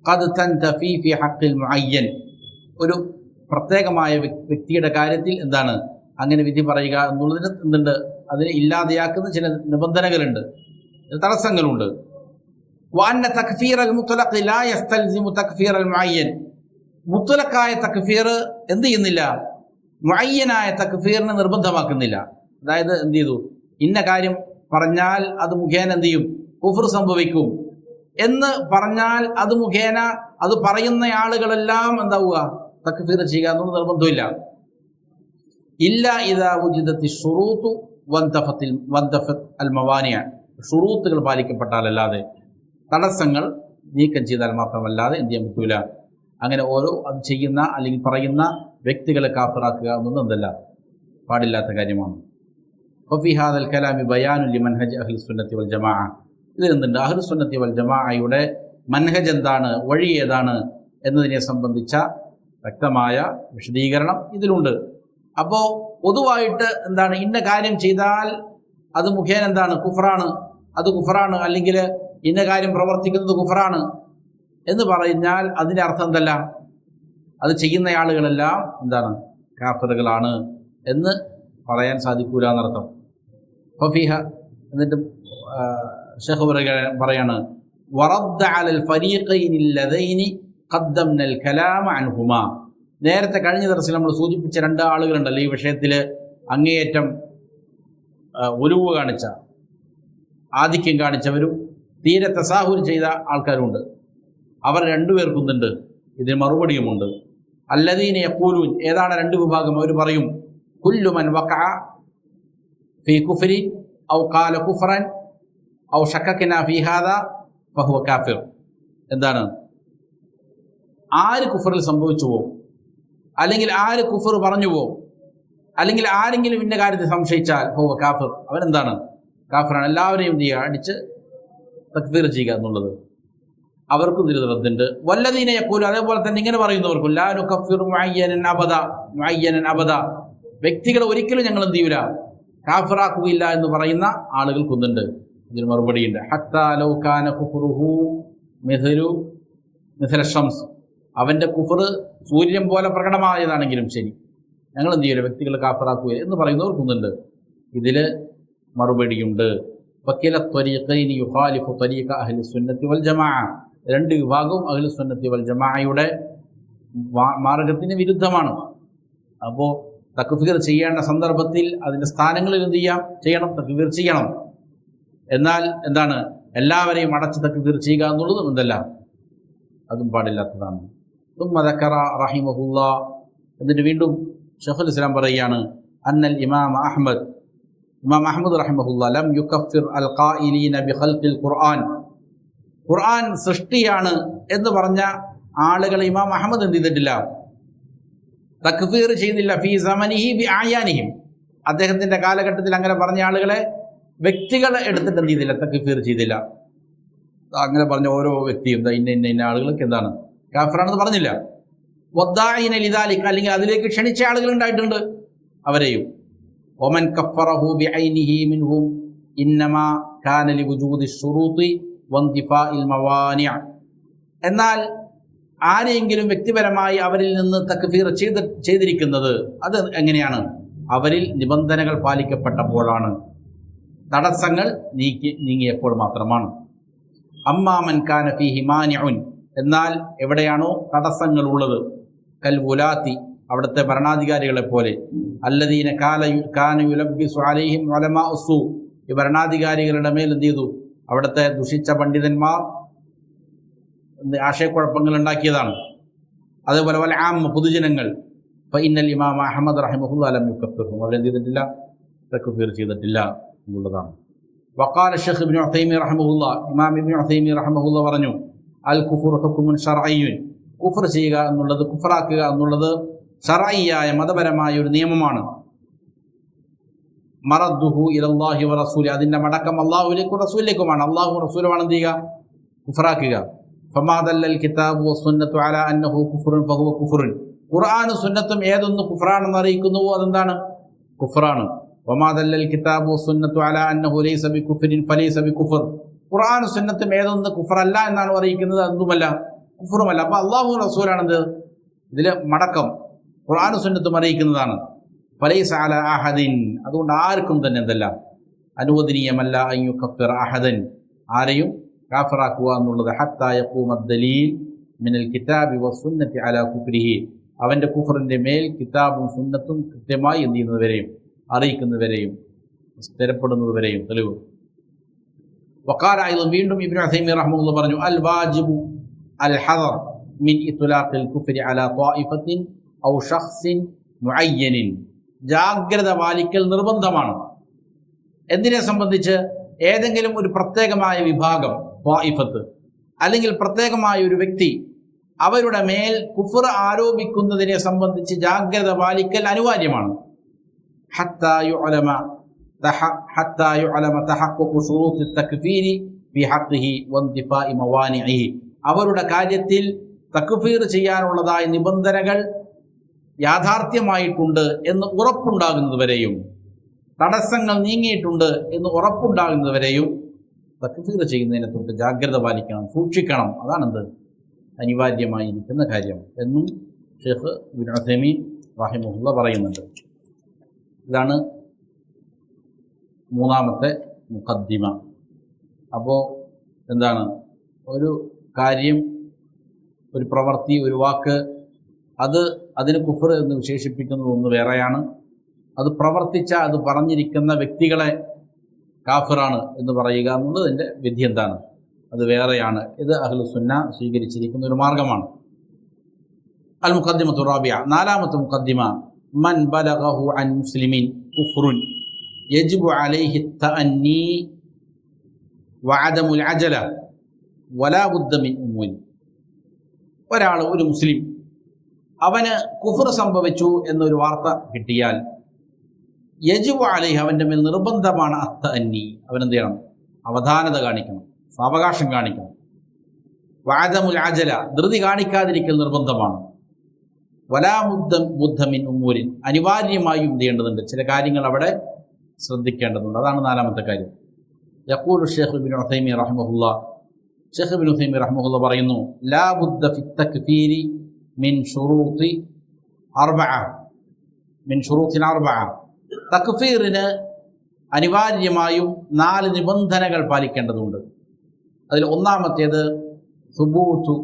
ഖദ് തൻതഫി ഫി ഹഖ്ഖിൽ മുഅയ്യൻ, ഒരു പ്രത്യേകമായ വ്യക്തിയുടെ കാര്യത്തിൽ എന്താണ് അങ്ങനെ വിധി പറയുക എന്നുള്ളതിന് എന്തുണ്ട്? അതിനെ ഇല്ലാതെയാക്കുന്ന ചില നിബന്ധനകളുണ്ട്, തടസ്സങ്ങളുണ്ട്. വഅന്ന തക്ഫീറൽ മുത്ലഖ് ലാ യസ്തൽസിമു തക്ഫീറൽ മുഅയ്യൻ, മുത്ലഖായ തക്ഫീർ എന്ത് ചെയ്യുന്നില്ല? മുഅയ്യനായ തക്ഫീറിനെ നിർബന്ധമാക്കുന്നില്ല. അതായത് എന്ത് ചെയ്തു? ഇന്ന കാര്യം പറഞ്ഞാൽ അത് മുഖേന എന്ത് ചെയ്യും? കുഫർ സംഭവിക്കും എന്ന് പറഞ്ഞാൽ അത് മുഖേന അത് പറയുന്ന ആളുകളെല്ലാം എന്താവുക? തക്ഫീർ ചെയ്യുക എന്നുള്ള നിർബന്ധമില്ല. ഇല്ല ഇദാ വുജിദത്തി ശുറൂത്തു വന്തഫത് അൽ മവാനിയ, ഷുറൂത്തുകൾ പാലിക്കപ്പെട്ടാലല്ലാതെ, തടസ്സങ്ങൾ നീക്കം ചെയ്താൽ മാത്രമല്ലാതെ എന്ത് ചെയ്യാൻ പറ്റൂല. അങ്ങനെ ഓരോ അത് ചെയ്യുന്ന അല്ലെങ്കിൽ പറയുന്ന വ്യക്തികളെ കാഫിറാക്കുക എന്നത് എന്തല്ല? പാടില്ലാത്ത കാര്യമാണ്. ഫഫി ഹാദൽ കലാമി ബയാനുൻ ലിമൻഹജ് അഹ്ലി സുന്നത്തി വൽ ജമാഅ, ഇതിൽ എന്തുണ്ട്? അഹ്ലു സുന്നത്തി വൽ ജമാഅയുടെ മൻഹജ് എന്താണ്, വഴി ഏതാണ് എന്നതിനെ സംബന്ധിച്ച വ്യക്തമായ വിശദീകരണം ഇതിലുണ്ട്. അപ്പോൾ പൊതുവായിട്ട് എന്താണ്? ഇന്ന കാര്യം ചെയ്താൽ അത് മുഖേന എന്താണ്? കുഫറാണ്, അത് കുഫറാണ്, അല്ലെങ്കിൽ ഇന്ന കാര്യം പ്രവർത്തിക്കുന്നത് കുഫറാണ് എന്ന് പറഞ്ഞാൽ അതിൻ്റെ അർത്ഥം എന്തല്ല? അത് ചെയ്യുന്ന ആളുകളെല്ലാം എന്താണ്? കാഫിറുകളാണ് എന്ന് പറയാൻ സാധിക്കൂല എന്നർത്ഥം. ഫഫീഹ, എന്നിട്ട് ശൈഖ് പറയാണ്, വറദ്ദ അലൽ ഫരീഖൈനി ലദൈനി ഖദ്ദംനൽ കലാമ അൻഹുമാ. നേരത്തെ കഴിഞ്ഞ ദിവസം നമ്മൾ സൂചിപ്പിച്ച രണ്ട് ആളുകളുണ്ടല്ലോ ഈ വിഷയത്തിൽ അങ്ങേയറ്റം ഉലുവ് കാണിച്ച, ആധിക്യം കാണിച്ചവരും തീരെ തസാഹുൽ ചെയ്ത ആൾക്കാരുമുണ്ട്. അവർ രണ്ടുപേർക്കുന്നുണ്ട്, ഇതിന് മറുപടിയുമുണ്ട്. അല്ലദീന യഖൂലൂൻ, ഏതാണ് രണ്ട് വിഭാഗം? അവർ പറയും, കുല്ലു മൻ വഖഅ ഫീ കുഫ്രി ഔ ഖാല കുഫ്റൻ ഔ ശക്കക്നാ ഫീ ഹാദാ ഫഹുവ കാഫിർ. എന്താണ്? ആര് കുഫറിൽ സംഭവിച്ചുവോ, അല്ലെങ്കിൽ ആര് കുഫർ പറഞ്ഞുവോ, അല്ലെങ്കിൽ ആരെങ്കിലും ഇന്ന കാര്യത്തിൽ സംശയിച്ചാൽ ഫഹുവ കാഫിർ, അവനെന്താണ്? കാഫിറാണ്. എല്ലാവരെയും എന്ത് ചെയ്യുക? അടിച്ച് തക്ഫീർ ചെയ്യുക എന്നുള്ളത് അവർക്കും ഇതിൽ റദ്ദുണ്ട്. വല്ലദീന യഖൂലു, അതേപോലെ തന്നെ ഇങ്ങനെ പറയുന്നവർക്കും, ലാ നുകഫിറു മുഅയ്യനൻ അബദ, വ്യക്തികളെ ഒരിക്കലും ഞങ്ങൾ എന്ത് ചെയ്യൂല? കാഫിറാക്കുകയില്ല എന്ന് പറയുന്ന ആളുകൾക്കൊന്നുണ്ട്. ഇതിന് മറുപടിയുണ്ട്. ഹത്താ ലൗ കാന കുഫ്റുഹു മിഥല ഷംസ്, അവൻ്റെ കുഫർ സൂര്യൻ പോലെ പ്രകടമായതാണെങ്കിലും ശരി. ഞങ്ങൾ എന്ത് ചെയ്യില്ല, വ്യക്തികളെ കാഫിറാക്കുക എന്ന് പറയുന്നവർക്കൊന്നുണ്ട്. ഇതിൽ മറുപടിയുണ്ട്. ഫക്കില ത്വരീഖൈനി യുഖാലിഫു ത്വരീഖ അഹ്ലി സുന്നത്തി വൽ ജമാഅ. രണ്ട് വിഭാഗവും അഹ്ലു സുന്നത്തി വൽ ജമാഅയുടെ മാർഗത്തിന് വിരുദ്ധമാണ്. അപ്പോൾ തക്ഫീർ ചെയ്യേണ്ട സന്ദർഭത്തിൽ അതിൻ്റെ സ്ഥാനങ്ങളിൽ എന്ത് ചെയ്യണം, തക്ഫീർ ചെയ്യണം. എന്നാൽ എന്താണ്, എല്ലാവരെയും അടച്ച് തക്ഫീർ ചെയ്യുക എന്നുള്ളതും എന്തല്ല, അതും പാടില്ലാത്തതാണ്. ദക്കറ റഹിമഹുല്ലാ, എന്നിട്ട് വീണ്ടും ശൈഖുൽ ഇസ്ലാം പറയുകയാണ്, അന്നൽ ഇമാം അഹ്മദ് റഹിമഹുല്ലാ ലം യുകഫിർ അൽ ഖായിലീന ബിഖൽഖിൽ ഖുർആൻ. ഖുർആൻ സൃഷ്ടിയാണ് എന്ന് പറഞ്ഞ ആളുകളെ ഇമാം അഹ്മദ് എന്ത് ചെയ്തിട്ടില്ല, തക്ഫീർ ചെയ്തില്ല. ഫീ സമനിഹി ബി ആയാനിഹിം, അദ്ദേഹത്തിൻ്റെ കാലഘട്ടത്തിൽ അങ്ങനെ പറഞ്ഞ ആളുകളെ വ്യക്തികളെ എടുത്തിട്ട് എന്ത് ചെയ്തില്ല, തക്ഫീർ ചെയ്തില്ല. അങ്ങനെ പറഞ്ഞ ഓരോ വ്യക്തിയും ഇന്ന ആളുകൾക്ക് എന്താണ് കാഫിറാണെന്ന് പറഞ്ഞില്ല. വദ്ദാഇന ലിദാലിക, അല്ലെങ്കിൽ അതിലേക്ക് ക്ഷണിച്ച ആളുകൾ ഉണ്ടായിട്ടുണ്ട്, അവരെയും. വമൻ കഫറഹു ബിഐനിഹി മിൻഹും ഇന്നമാ കാന ലിവുജൂദി ശുറൂതി വൻതിഫാഇൽ മവാനിഅ. എന്നാൽ ആരെയെങ്കിലും വ്യക്തിപരമായി അവരിൽ നിന്ന് തക്ഫീർ ചെയ്തിരിക്കുന്നത് അത് എങ്ങനെയാണ്, അവരിൽ നിബന്ധനകൾ പാലിക്കപ്പെട്ടപ്പോഴാണ്, തടസ്സങ്ങൾ നീങ്ങിയപ്പോൾ മാത്രമാണ്. അമ്മാമൻ കാന ഫീഹി മാനിഉൻ, എന്നാൽ എവിടെയാണോ തടസ്സങ്ങൾ ഉള്ളത്, കൽ വുലാത്തി, അവിടുത്തെ ഭരണാധികാരികളെ പോലെ, അല്ലദീന കാന യുലബ്ബിസു അലൈഹിം ഉലമാഉ സൂ, ഈ ഭരണാധികാരികളുടെ മേൽ എന്ത് ചെയ്തു, അവിടുത്തെ ദുഷിച്ച പണ്ഡിതന്മാർ ആശയക്കുഴപ്പങ്ങൾ ഉണ്ടാക്കിയതാണ്. അതേപോലെ വൽ ആം, പൊതുജനങ്ങൾ. ഫഇന്നൽ ഇമാം അഹ്മദ് റഹിമഹുല്ലാ ലം യുകഫിർഹും, അവരെന്ത് ചെയ്തിട്ടില്ല, തക്ഫീർ ചെയ്തിട്ടില്ല എന്നുള്ളതാണ്. വഖാല ശൈഖ് ഇബ്നു ഉസൈമീൻ റഹിമഹുല്ലാ, ഇമാം ഇബ്നു ഉസൈമീൻ റഹിമഹുല്ലാ പറഞ്ഞു, അൽ കുഫ്റു ഹുക്മുൻ ശർഈയ്യുൻ, കുഫ്ർ ചെയ്യുക എന്നുള്ളത്, കുഫ്റാക്കുക എന്നുള്ളത് ശർഈയായ മതപരമായ ഒരു നിയമമാണ്. മറദ്ദുഹു ഇലല്ലാഹി വ റസൂലി, അതിൻ്റെ മടക്കം അല്ലാഹുവിലേക്കും റസൂലിലേക്കുമാണ്. അല്ലാഹു റസൂലുമാണ് എന്ത് ചെയ്യുക, കുഫ്റാക്കുക. ഫമാ ദല്ലൽ കിതാബു വസ്സുന്നത്തു അലാ അന്നഹു കുഫ്റുൻ ഫഹുവ കുഫ്റുൻ, ഖുർആനും സുന്നത്തും ഏതൊന്ന് കുഫ്റാണെന്ന് അറിയിക്കുന്നുവോ അതെന്താണ്, കുഫ്റാണ്. വമാ ദല്ലൽ കിതാബു വസ്സുന്നത്തു അലാ അന്നഹു ലൈസ ബികുഫ്രിൻ ഫലൈസ ബികുഫ്ർ, ഖുർആനും സുന്നത്തും ഏതൊന്ന് കുഫ്റല്ല എന്നാണ് അറിയിക്കുന്നത്, അതൊന്നുമല്ല, കുഫ്റുമല്ല. അപ്പോൾ അല്ലാഹു റസൂലാണെന്ത്, ഇതിൽ മടക്കം ഖുർആനും സുന്നത്തും അറിയിക്കുന്നതാണ്. ഫലൈസ അലാ അഹദിൻ, അതുകൊണ്ട് ആർക്കും തന്നെ എന്തല്ല, അനുവദനീയമല്ല അൻ യുകഫിറ അഹദൻ, ആരെയും കാഫിറാക്കുക എന്നുള്ളത്. ഹത്താ യഖൂമ ദലീൽ മിനൽ കിതാബി വസ്സുന്നത്തി അലാ കുഫ്രിഹി, അവൻ്റെ കുഫറിൻ്റെ മേൽ കിതാബും സുന്നത്തും കൃത്യമായി എന്ത് ചെയ്യുന്നതുവരെയും, അറിയിക്കുന്നതുവരെയും, സ്ഥിരപ്പെടുന്നതുവരെയും തെളിവ്. വഖാല അയ്ളൻ, വീണ്ടും ഇബ്നു ഉസൈമീൻ റഹിമഹുല്ലാഹ് പറഞ്ഞു, അൽ വാജിബു അൽ ഹദർ മിൻ ഇത്ലാഖിൽ കുഫ്രി അലാ ത്വായിഫത്തിൻ ഔ ശഖ്സിൻ മുഅയ്യനിൻ, ജാഗ്രത പാലിക്കൽ നിർബന്ധമാണ്. എന്തിനെ സംബന്ധിച്ച്, ഏതെങ്കിലും ഒരു പ്രത്യേകമായ വിഭാഗം, ത്വായിഫത്ത്, അല്ലെങ്കിൽ പ്രത്യേകമായ ഒരു വ്യക്തി, അവരുടെ മേൽ കുഫ്ർ ആരോപിക്കുന്നതിനെ സംബന്ധിച്ച് ജാഗ്രത പാലിക്കൽ അനിവാര്യമാണ്. ഹത്താ യുഅലമ തഹഖഖു ശുറൂത്തി തക്ഫീരി ഫി ഹഖ്ഖിഹി വൻതിഫാഇ മവാനിഇഹി, അവരുടെ കാര്യത്തിൽ തക്ഫീർ ചെയ്യാനുള്ളതായ നിബന്ധനകൾ യാഥാർത്ഥ്യമായിട്ടുണ്ട് എന്ന് ഉറപ്പുണ്ടാകുന്നതുവരെയും, തടസ്സങ്ങൾ നീങ്ങിയിട്ടുണ്ട് എന്ന് ഉറപ്പുണ്ടാകുന്നതുവരെയും തക്ഫീർ ചെയ്യുന്നതിനെ തൊട്ട് ജാഗ്രത പാലിക്കണം, സൂക്ഷിക്കണം. അതാണെന്ത്, അനിവാര്യമായിരിക്കുന്ന കാര്യം എന്നും ഷെയ്ഖ് ഇബ്നു ഉസൈമീൻ റഹിമഹുല്ലാഹ് പറയുന്നുണ്ട്. ഇതാണ് മൂന്നാമത്തെ മുഖദ്ദിമ. അപ്പോൾ എന്താണ്, ഒരു കാര്യം, ഒരു പ്രവൃത്തി, ഒരു വാക്ക്, അതിന് കുഫ്ർ എന്ന് വിശേഷിപ്പിക്കുന്നത് ഒന്ന് വേറെയാണ്. അത് പ്രവർത്തിച്ച, അത് പറഞ്ഞിരിക്കുന്ന വ്യക്തികളെ കാഫിറാണ് എന്ന് പറയുക എന്നുള്ളതിൻ്റെ വിധി എന്താണ്, അത് വേറെയാണ്. ഇത് അഹ്ലുസുന്ന സ്വീകരിച്ചിരിക്കുന്ന ഒരു മാർഗമാണ്. അൽ മുഖദ്ദിമത്തു റാബിഅ, നാലാമത്തെ മുഖദ്ദിമ, മൻ ബലഗഹു അൻ മുസ്ലിമിൻ കുഫ്റുൻ യജിബു അലൈഹി തഅന്നി വഅദമുൽ അജല വലാ ബുദ്ദ മിൻ ഉമൂൻ. ഒരാൾ, ഒരു മുസ്ലിം, അവന് കുഫ്ർ സംഭവിച്ചു എന്നൊരു വാർത്ത കിട്ടിയാൽ യജിബു അലൈഹി, അവൻ്റെ മേൽ നിർബന്ധമാണ് അത്തഅന്നി, അവനെന്ത് ചെയ്യണം, അവധാനത കാണിക്കണം, സാവകാശം കാണിക്കണം. വഅദമുൽ അജല, ധൃതി കാണിക്കാതിരിക്കൽ നിർബന്ധമാണ്. വലാ ബുദ്ദ മിൻ ഉമൂരിൻ, അനിവാര്യമായും ചെയ്യേണ്ടതുണ്ട്, ചില കാര്യങ്ങൾ അവിടെ ശ്രദ്ധിക്കേണ്ടതുണ്ട്. അതാണ് നാലാമത്തെ കാര്യം. യഖൂലു ഷൈഖ് ഇബ്നു ഉസൈമീൻ റഹിമഹുല്ലാഹ്, ഷൈഖ് ഇബ്നു ഉസൈമീൻ റഹിമഹുല്ലാഹ് പറയുന്നു, ലാ ബുദ്ദ ഫി തക്ഫീരി മിൻ ശുറൂത്തി അർബഅ, മിൻ ശുറൂത്തിൻ അർബഅ. തക്ഫീറിന് അനിവാര്യമായും 4 നിബന്ധനകൾ പാലിക്കേണ്ടതുണ്ട്. അതിൽ ഒന്നാമത്തേത് സുബൂതു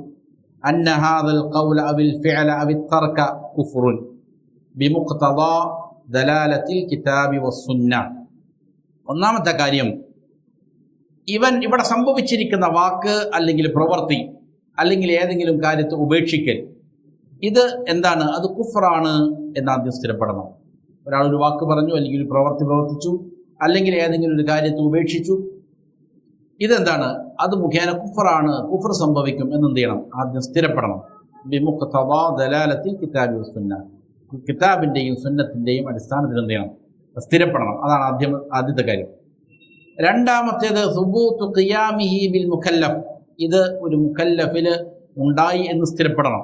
അന്ന ഹാദൽ ഖൗല അവിൽ ഫിഅല അവി തർക കുഫ്റുൻ ബിമുഖ്തദാ ദലാലത്തിൽ കിതാബി വസ്സുന്ന. ഒന്നാമത്തെ കാര്യം, ഇവൻ ഇവിടെ സംഭവിച്ചിരിക്കുന്ന വാക്ക് അല്ലെങ്കിൽ പ്രവൃത്തി അല്ലെങ്കിൽ ഏതെങ്കിലും കാര്യത്തെ ഉപേക്ഷിക്കൽ, ഇത് എന്താണ്? അത് കുഫ്റാണ് എന്നാദ്യം സ്ഥിരപ്പെടണം. ഒരാളൊരു വാക്ക് പറഞ്ഞു, അല്ലെങ്കിൽ ഒരു പ്രവൃത്തി പ്രവർത്തിച്ചു, അല്ലെങ്കിൽ ഏതെങ്കിലും ഒരു കാര്യത്തെ ഉപേക്ഷിച്ചു, ഇതെന്താണ്? അത് മുഖേന കുഫ്റാണ്, കുഫ്ർ സംഭവിക്കും എന്നെന്ത് ചെയ്യണം? ആദ്യം സ്ഥിരപ്പെടണം. ബിമുഖ്തദാ ദലാലത്തിൽ കിതാബി വസ്സുന്ന, കിതാബിൻ്റെയും സുന്നത്തിൻ്റെയും അടിസ്ഥാനത്തിൽ എന്ത് ചെയ്യണം? സ്ഥിരപ്പെടണം. അതാണ് ആദ്യത്തെ കാര്യം. രണ്ടാമത്തേത് സുബൂത്തു ഖിയാമിഹി ബിൽ മുക്കല്ലഫ്, ഇത് ഒരു മുക്കല്ലഫിൽ ഉണ്ടായി എന്ന് സ്ഥിരപ്പെടണം.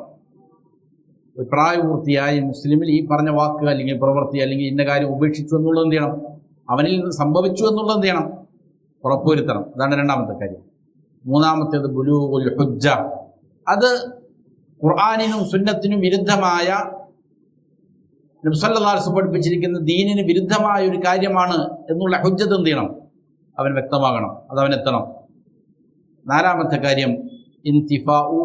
ഒരു പ്രായപൂർത്തിയായ മുസ്ലിമിൽ ഈ പറഞ്ഞ വാക്ക് അല്ലെങ്കിൽ പ്രവൃത്തി അല്ലെങ്കിൽ ഇന്ന കാര്യം ഉപേക്ഷിച്ചു എന്നുള്ളത് എന്ത് ചെയ്യണം? അവനിൽ സംഭവിച്ചു എന്നുള്ളത് എന്ത് ചെയ്യണം? ഉറപ്പുവരുത്തണം. അതാണ് രണ്ടാമത്തെ കാര്യം. മൂന്നാമത്തേത് ബുലൂഗുൽ ഹുജ്ജ, അത് ഖുർആനിനും സുന്നത്തിനും വിരുദ്ധമായ, നബി സല്ലല്ലാഹു അലൈഹി വസല്ലം പഠിപ്പിച്ചിരിക്കുന്ന ദീനിന് വിരുദ്ധമായ ഒരു കാര്യമാണ് എന്നുള്ള ഹുജ്ജത്ത് എന്ത് ചെയ്യണം? അവൻ വ്യക്തമാകണം, അതവനെത്തണം. നാലാമത്തെ കാര്യം ഇന്തിഫാഉ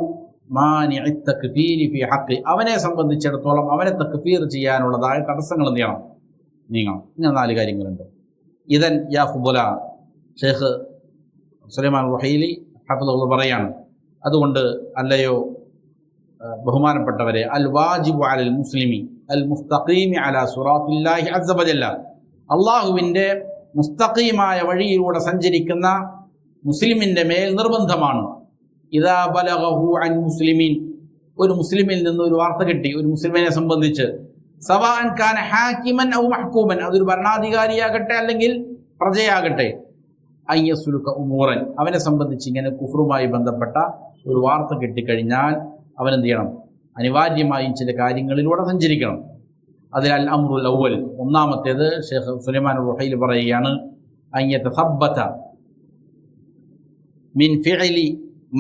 മാനിഇ തക്ഫീരി ഫി ഹഖ്, അവനെ സംബന്ധിച്ചിടത്തോളം അവനെ തക്ഫീർ ചെയ്യാനുള്ളതായ തടസ്സങ്ങൾ എന്ത് ചെയ്യണം? നീങ്ങണം. ഇങ്ങനെ 4 കാര്യങ്ങളുണ്ട്. ഇതൻ യാ ഫുദല, ഷെയ്ഖ് സുലൈമാൻ റുഹൈലി ഹഫിദുഹു പറയാണ്, അതുകൊണ്ട് അല്ലയോ ബഹുമാനപ്പെട്ടവരെ, അൽ വാജിബു അലൽ മുസ്ലിമി അൽ മുസ്തഖീമി അലാ സിറാത്തില്ലാഹി അസ്സ വജല്ല, അള്ളാഹുവിൻ്റെ മുസ്തഖീമായ വഴിയിലൂടെ സഞ്ചരിക്കുന്ന മുസ്ലിമിൻ്റെ മേൽ നിർബന്ധമാണ്. ഇദാ ബലഗഹു അൻ മുസ്ലിമീൻ, ഒരു മുസ്ലിമിൽ നിന്ന് ഒരു വാർത്ത കിട്ടി, ഒരു മുസ്ലിമിനെ സംബന്ധിച്ച്, സവാഅൻ കാന ഹാകിമൻ ഔ മഹ്കൂമൻ, അതൊരു ഭരണാധികാരിയാകട്ടെ അല്ലെങ്കിൽ പ്രജയാകട്ടെ, അയ്യസുലുക ഉമൂറൻ, അവനെ സംബന്ധിച്ച് ഇങ്ങനെ കുഫറുമായി ബന്ധപ്പെട്ട ഒരു വാർത്ത കിട്ടിക്കഴിഞ്ഞാൽ അവൻ എന്ത് ചെയ്യണം? അനിവാര്യമായും ചില കാര്യങ്ങളിലൂടെ സഞ്ചരിക്കണം. അതിനാൽ അംറുൽ അവ്വൽ, ഒന്നാമത്തേത് ഷെയ്ഖ് സുലൈമാൻ റുഹൈലി പറയുകയാണ്, അയ്യതസബ്ബത മിൻ ഫിഅലി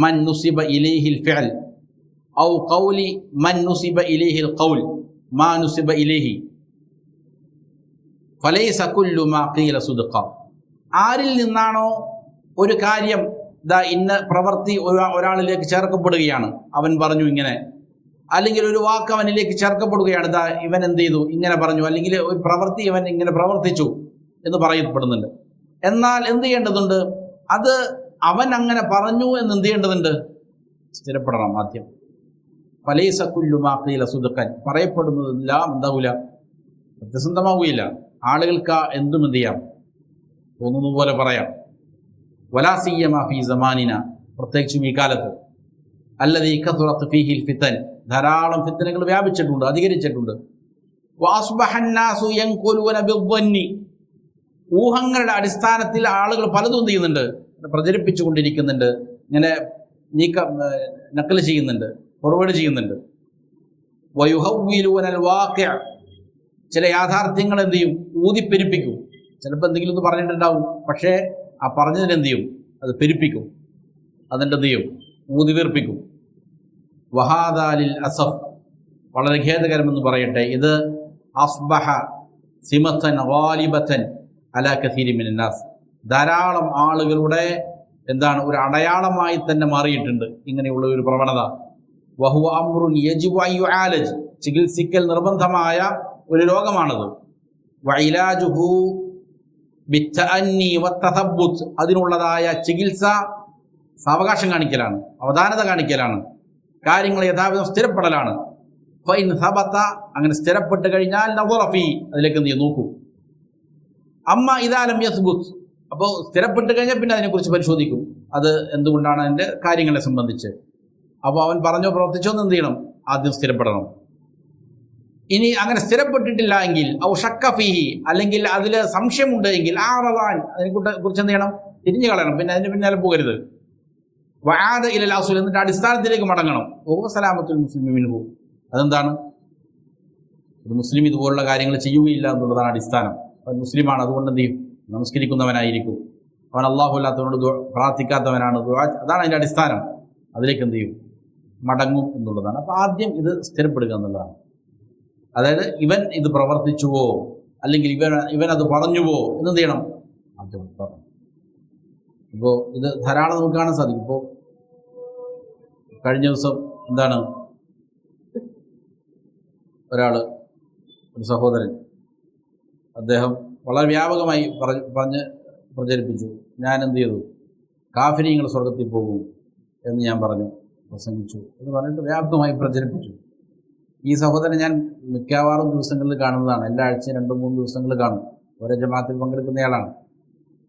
മൻ നുസിബ ഇലൈഹിൽ ഫിഅൽ ഔ ഖൗലി മൻ നുസിബ ഇലൈഹിൽ ഖൗൽ മാ നുസിബ ഇലൈഹി ഫലൈസ കുല്ലു മാ ഖീല സുദ്ഖ. ആരിൽ നിന്നാണോ ഒരു കാര്യം ഇന്ന പ്രവൃത്തി ഒരാളിലേക്ക് ചേർക്കപ്പെടുകയാണ്, അവൻ പറഞ്ഞു ഇങ്ങനെ, അല്ലെങ്കിൽ ഒരു വാക്ക് അവനിലേക്ക് ചേർക്കപ്പെടുകയാണ്, ഇവൻ എന്ത് ചെയ്തു, ഇങ്ങനെ പറഞ്ഞു, അല്ലെങ്കിൽ ഒരു പ്രവൃത്തി ഇവൻ ഇങ്ങനെ പ്രവർത്തിച്ചു എന്ന് പറയപ്പെടുന്നുണ്ട്. എന്നാൽ എന്ത് ചെയ്യേണ്ടതുണ്ട്? അത് അവൻ അങ്ങനെ പറഞ്ഞു എന്ന് എന്ത് ചെയ്യേണ്ടതുണ്ട്? സ്ഥിരപ്പെടണം ആദ്യം. ഫലൈസ കുല്ലു മാ ഖീല സുദ്ഖൻ, പറയപ്പെടുന്നതെല്ലാം എന്താവൂല? സത്യസന്ധമാവുകയില്ല. ആളുകൾക്ക് എന്തും എന്ത് ചെയ്യാം? തോന്നുന്ന പോലെ പറയാം. വലാ സിയ്യമാ ഫീ സമാനിന, പ്രത്യേകിച്ചും ഈ കാലത്ത്, അല്ലദീ കഥറത് ഫീഹിൽ ഫിതൻ, ധാരാളം ഫിത്തനകൾ വ്യാപിച്ചിട്ടുണ്ട്, അധികരിച്ചിട്ടുണ്ട്. വഅസ്ബഹന്നാസു യൻഖുലൂന ബിദ്ദന്നി, ഊഹങ്ങളുടെ അടിസ്ഥാനത്തിൽ ആളുകൾ പലതും എന്ത് ചെയ്യുന്നുണ്ട്? പ്രചരിപ്പിച്ചുകൊണ്ടിരിക്കുന്നുണ്ട്, ഇങ്ങനെ നക്കൽ ചെയ്യുന്നുണ്ട്, ഫോർവേഡ് ചെയ്യുന്നുണ്ട്. വയുഹവ്വിലൂനൽ വാഖിഅ, ചില യാഥാർത്ഥ്യങ്ങൾ എന്ത് ചെയ്യും? ഊതിപ്പെരുപ്പിക്കും. ചിലപ്പോൾ എന്തെങ്കിലും ഒന്ന് പറഞ്ഞിട്ടുണ്ടാവും, പക്ഷേ ആ പറഞ്ഞതിന് എന്ത് ചെയ്യും? അത് പെരുപ്പിക്കും, അതിൻ്റെ എന്ത് ചെയ്യും? ഊതി വീർപ്പിക്കും. വഹാദാലിൽ അസഫ്, വളരെ ഖേദകരമെന്ന് പറയട്ടെ, ഇത് അസ്ബഹ സിമത്തൻ ഗാലിബത്തൻ അലാ കസീരി മിനൻ നാസ്, ധാരാളം ആളുകളുടെ എന്താണ് ഒരു അടയാളമായി തന്നെ മാറിയിട്ടുണ്ട് ഇങ്ങനെയുള്ള ഒരു പ്രവണത. വഹുവ അംറുൻ യജിബു അൻ യുആലജ്, ചികിത്സിക്കൽ നിർബന്ധമായ ഒരു രോഗമാണത്. വഇലാജുഹു ബിത്തഅന്നി വത്തസബ്ബുത്, അതിനുള്ളതായ ചികിത്സ സാവകാശം കാണിക്കലാണ്, അവധാനത കാണിക്കലാണ്, കാര്യങ്ങൾ യഥാവിധം സ്ഥിരപ്പെടലാണ്. ഫൈൻ സബത, അങ്ങനെ സ്ഥിരപ്പെട്ട് കഴിഞ്ഞാൽ നദറ ഫീ, അതിലേക്ക് എന്ത് ചെയ്യും? നോക്കൂ. അമ്മ ഇദാ ലം യസ്ബുത്, അപ്പോൾ സ്ഥിരപ്പെട്ട് കഴിഞ്ഞാൽ പിന്നെ അതിനെക്കുറിച്ച് പരിശോധിക്കും, അത് എന്തുകൊണ്ടാണ് അതിൻ്റെ കാര്യങ്ങളെ സംബന്ധിച്ച്. അപ്പോൾ അവൻ പറഞ്ഞോ പ്രവർത്തിച്ചോ എന്ന് എന്ത് ചെയ്യണം? ആദ്യം സ്ഥിരപ്പെടണം. ഇനി അങ്ങനെ സ്ഥിരപ്പെട്ടിട്ടില്ല എങ്കിൽ ഔ ഷക്ക ഫീഹി, അല്ലെങ്കിൽ അതിൽ സംശയമുണ്ട് എങ്കിൽ ആറവാൻ, അതിനെ കുറിച്ച് എന്ത് ചെയ്യണം? തിരിഞ്ഞു കളയണം, പിന്നെ അതിന് പിന്നാലെ പോകരുത്. വആദ ഇലൽ അസ്ൽ, എന്നിട്ട് അടിസ്ഥാനത്തിലേക്ക് മടങ്ങണം. വഹുവ സലാമത്തുൽ മുസ്ലിമി മിൻഹു, അതെന്താണ്? ഒരു മുസ്ലിം ഇതുപോലുള്ള കാര്യങ്ങൾ ചെയ്യുകയില്ല എന്നുള്ളതാണ് അടിസ്ഥാനം. അവൻ മുസ്ലിമാണ്, അതുകൊണ്ട് എന്ത് ചെയ്യും? നമസ്കരിക്കുന്നവനായിരിക്കും. അവൻ അള്ളാഹു അല്ലാത്തവനോട് പ്രാർത്ഥിക്കാത്തവനാണ്, അതാണ് അതിൻ്റെ അടിസ്ഥാനം. അതിലേക്ക് എന്ത് ചെയ്യും? മടങ്ങും എന്നുള്ളതാണ്. അപ്പോൾ ആദ്യം ഇത് സ്ഥിരപ്പെടുക എന്നുള്ളതാണ്. അതായത് ഇവൻ ഇത് പ്രവർത്തിച്ചുവോ അല്ലെങ്കിൽ ഇവൻ അത് പറഞ്ഞുവോ എന്ത് ചെയ്യണം? അത് പറഞ്ഞു. ഇപ്പോൾ ഇത് ധാരാളം നമുക്ക് കാണാൻ സാധിക്കും. ഇപ്പോൾ കഴിഞ്ഞ ദിവസം എന്താണ് ഒരു സഹോദരൻ അദ്ദേഹം വളരെ വ്യാപകമായി പറഞ്ഞ് പ്രചരിപ്പിച്ചു. ഞാൻ എന്ത് ചെയ്തു, കാഫിരീങ്ങൾ സ്വർഗത്തിൽ പോകും എന്ന് ഞാൻ പ്രസംഗിച്ചു എന്ന് പറഞ്ഞിട്ട് വ്യാപകമായി പ്രചരിപ്പിച്ചു. ഈ സഹോദരൻ ഞാൻ മിക്കവാറും ദിവസങ്ങളിൽ കാണുന്നതാണ്. എല്ലാ ആഴ്ചയും 2-3 ദിവസങ്ങളിൽ കാണും. ഓരോ ജമാഅത്തിൽ പങ്കെടുക്കുന്നയാളാണ്.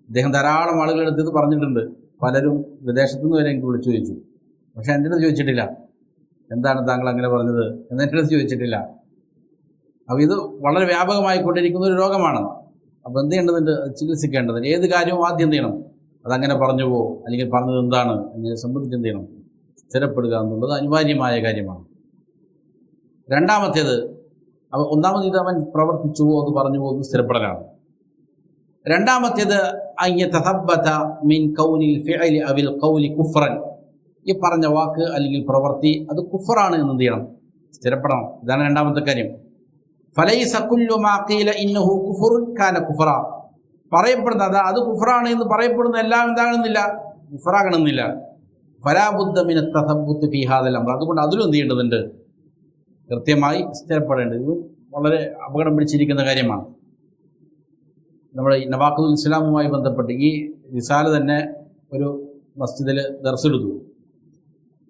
അദ്ദേഹം ധാരാളം ആളുകളെടുത്ത് ഇത് പറഞ്ഞിട്ടുണ്ട്. പലരും വിദേശത്തുനിന്ന് വരെ എനിക്ക് വിളിച്ചു ചോദിച്ചു. പക്ഷെ എൻ്റെ അടുത്ത് ചോദിച്ചിട്ടില്ല, എന്താണ് താങ്കൾ അങ്ങനെ പറഞ്ഞത് എന്ന് എൻ്റെ അടുത്ത് ചോദിച്ചിട്ടില്ല. അപ്പോൾ ഇത് വളരെ വ്യാപകമായിക്കൊണ്ടിരിക്കുന്ന ഒരു രോഗമാണ്. അപ്പോൾ എന്ത് ചെയ്യേണ്ടതുണ്ട്? ചികിത്സിക്കേണ്ടതുണ്ട്. ഏത് കാര്യവും ആദ്യം എന്ത് ചെയ്യണം? അതങ്ങനെ പറഞ്ഞുവോ അല്ലെങ്കിൽ പറഞ്ഞത് എന്താണ് എന്നതിനെ സംബന്ധിച്ച് എന്ത് ചെയ്യണം? സ്ഥിരപ്പെടുക എന്നുള്ളത് അനിവാര്യമായ കാര്യമാണ്. രണ്ടാമത്തേത്, ഒന്നാമത് ഇത് അവൻ പ്രവർത്തിച്ചുവോ അത് പറഞ്ഞുവോ എന്ന് സ്ഥിരപ്പെടലാണ്. രണ്ടാമത്തേത് മിൻ കൗനിൽ ഫിഅലി അവിൽ ഖൗലി കുഫ്റൻ, ഈ പറഞ്ഞ വാക്ക് അല്ലെങ്കിൽ പ്രവൃത്തി അത് കുഫറാണ് എന്ന് എന്ത് ചെയ്യണം? സ്ഥിരപ്പെടണം. ഇതാണ് രണ്ടാമത്തെ കാര്യം. ഫലൈസ കുല്ലു മാ ഖീല ഇന്നഹു കുഫ്റുൻ കാന കുഫറ, പറയപ്പെടുന്നത് അത് കുഫറാണ് എന്ന് പറയപ്പെടുന്ന എല്ലാം എന്താകണമെന്നില്ല, കുഫറാകണമെന്നില്ല. ഫലാ ബുദ്ദ മിന തസബ്ബുത്ത് ഫീ ഹാദൽ അംർ, അതുകൊണ്ട് അതിലും എന്ത് ചെയ്യേണ്ടതുണ്ട്? കൃത്യമായി സ്ഥിരപ്പെടേണ്ടത്. ഇത് വളരെ അപകടം പിടിച്ചിരിക്കുന്ന കാര്യമാണ്. നമ്മുടെ നവാഖിദുൽ ഇസ്ലാമുമായി ബന്ധപ്പെട്ട് ഈ റിസാല തന്നെ ഒരു മസ്ജിദിൽ ദർസെടുത്തു.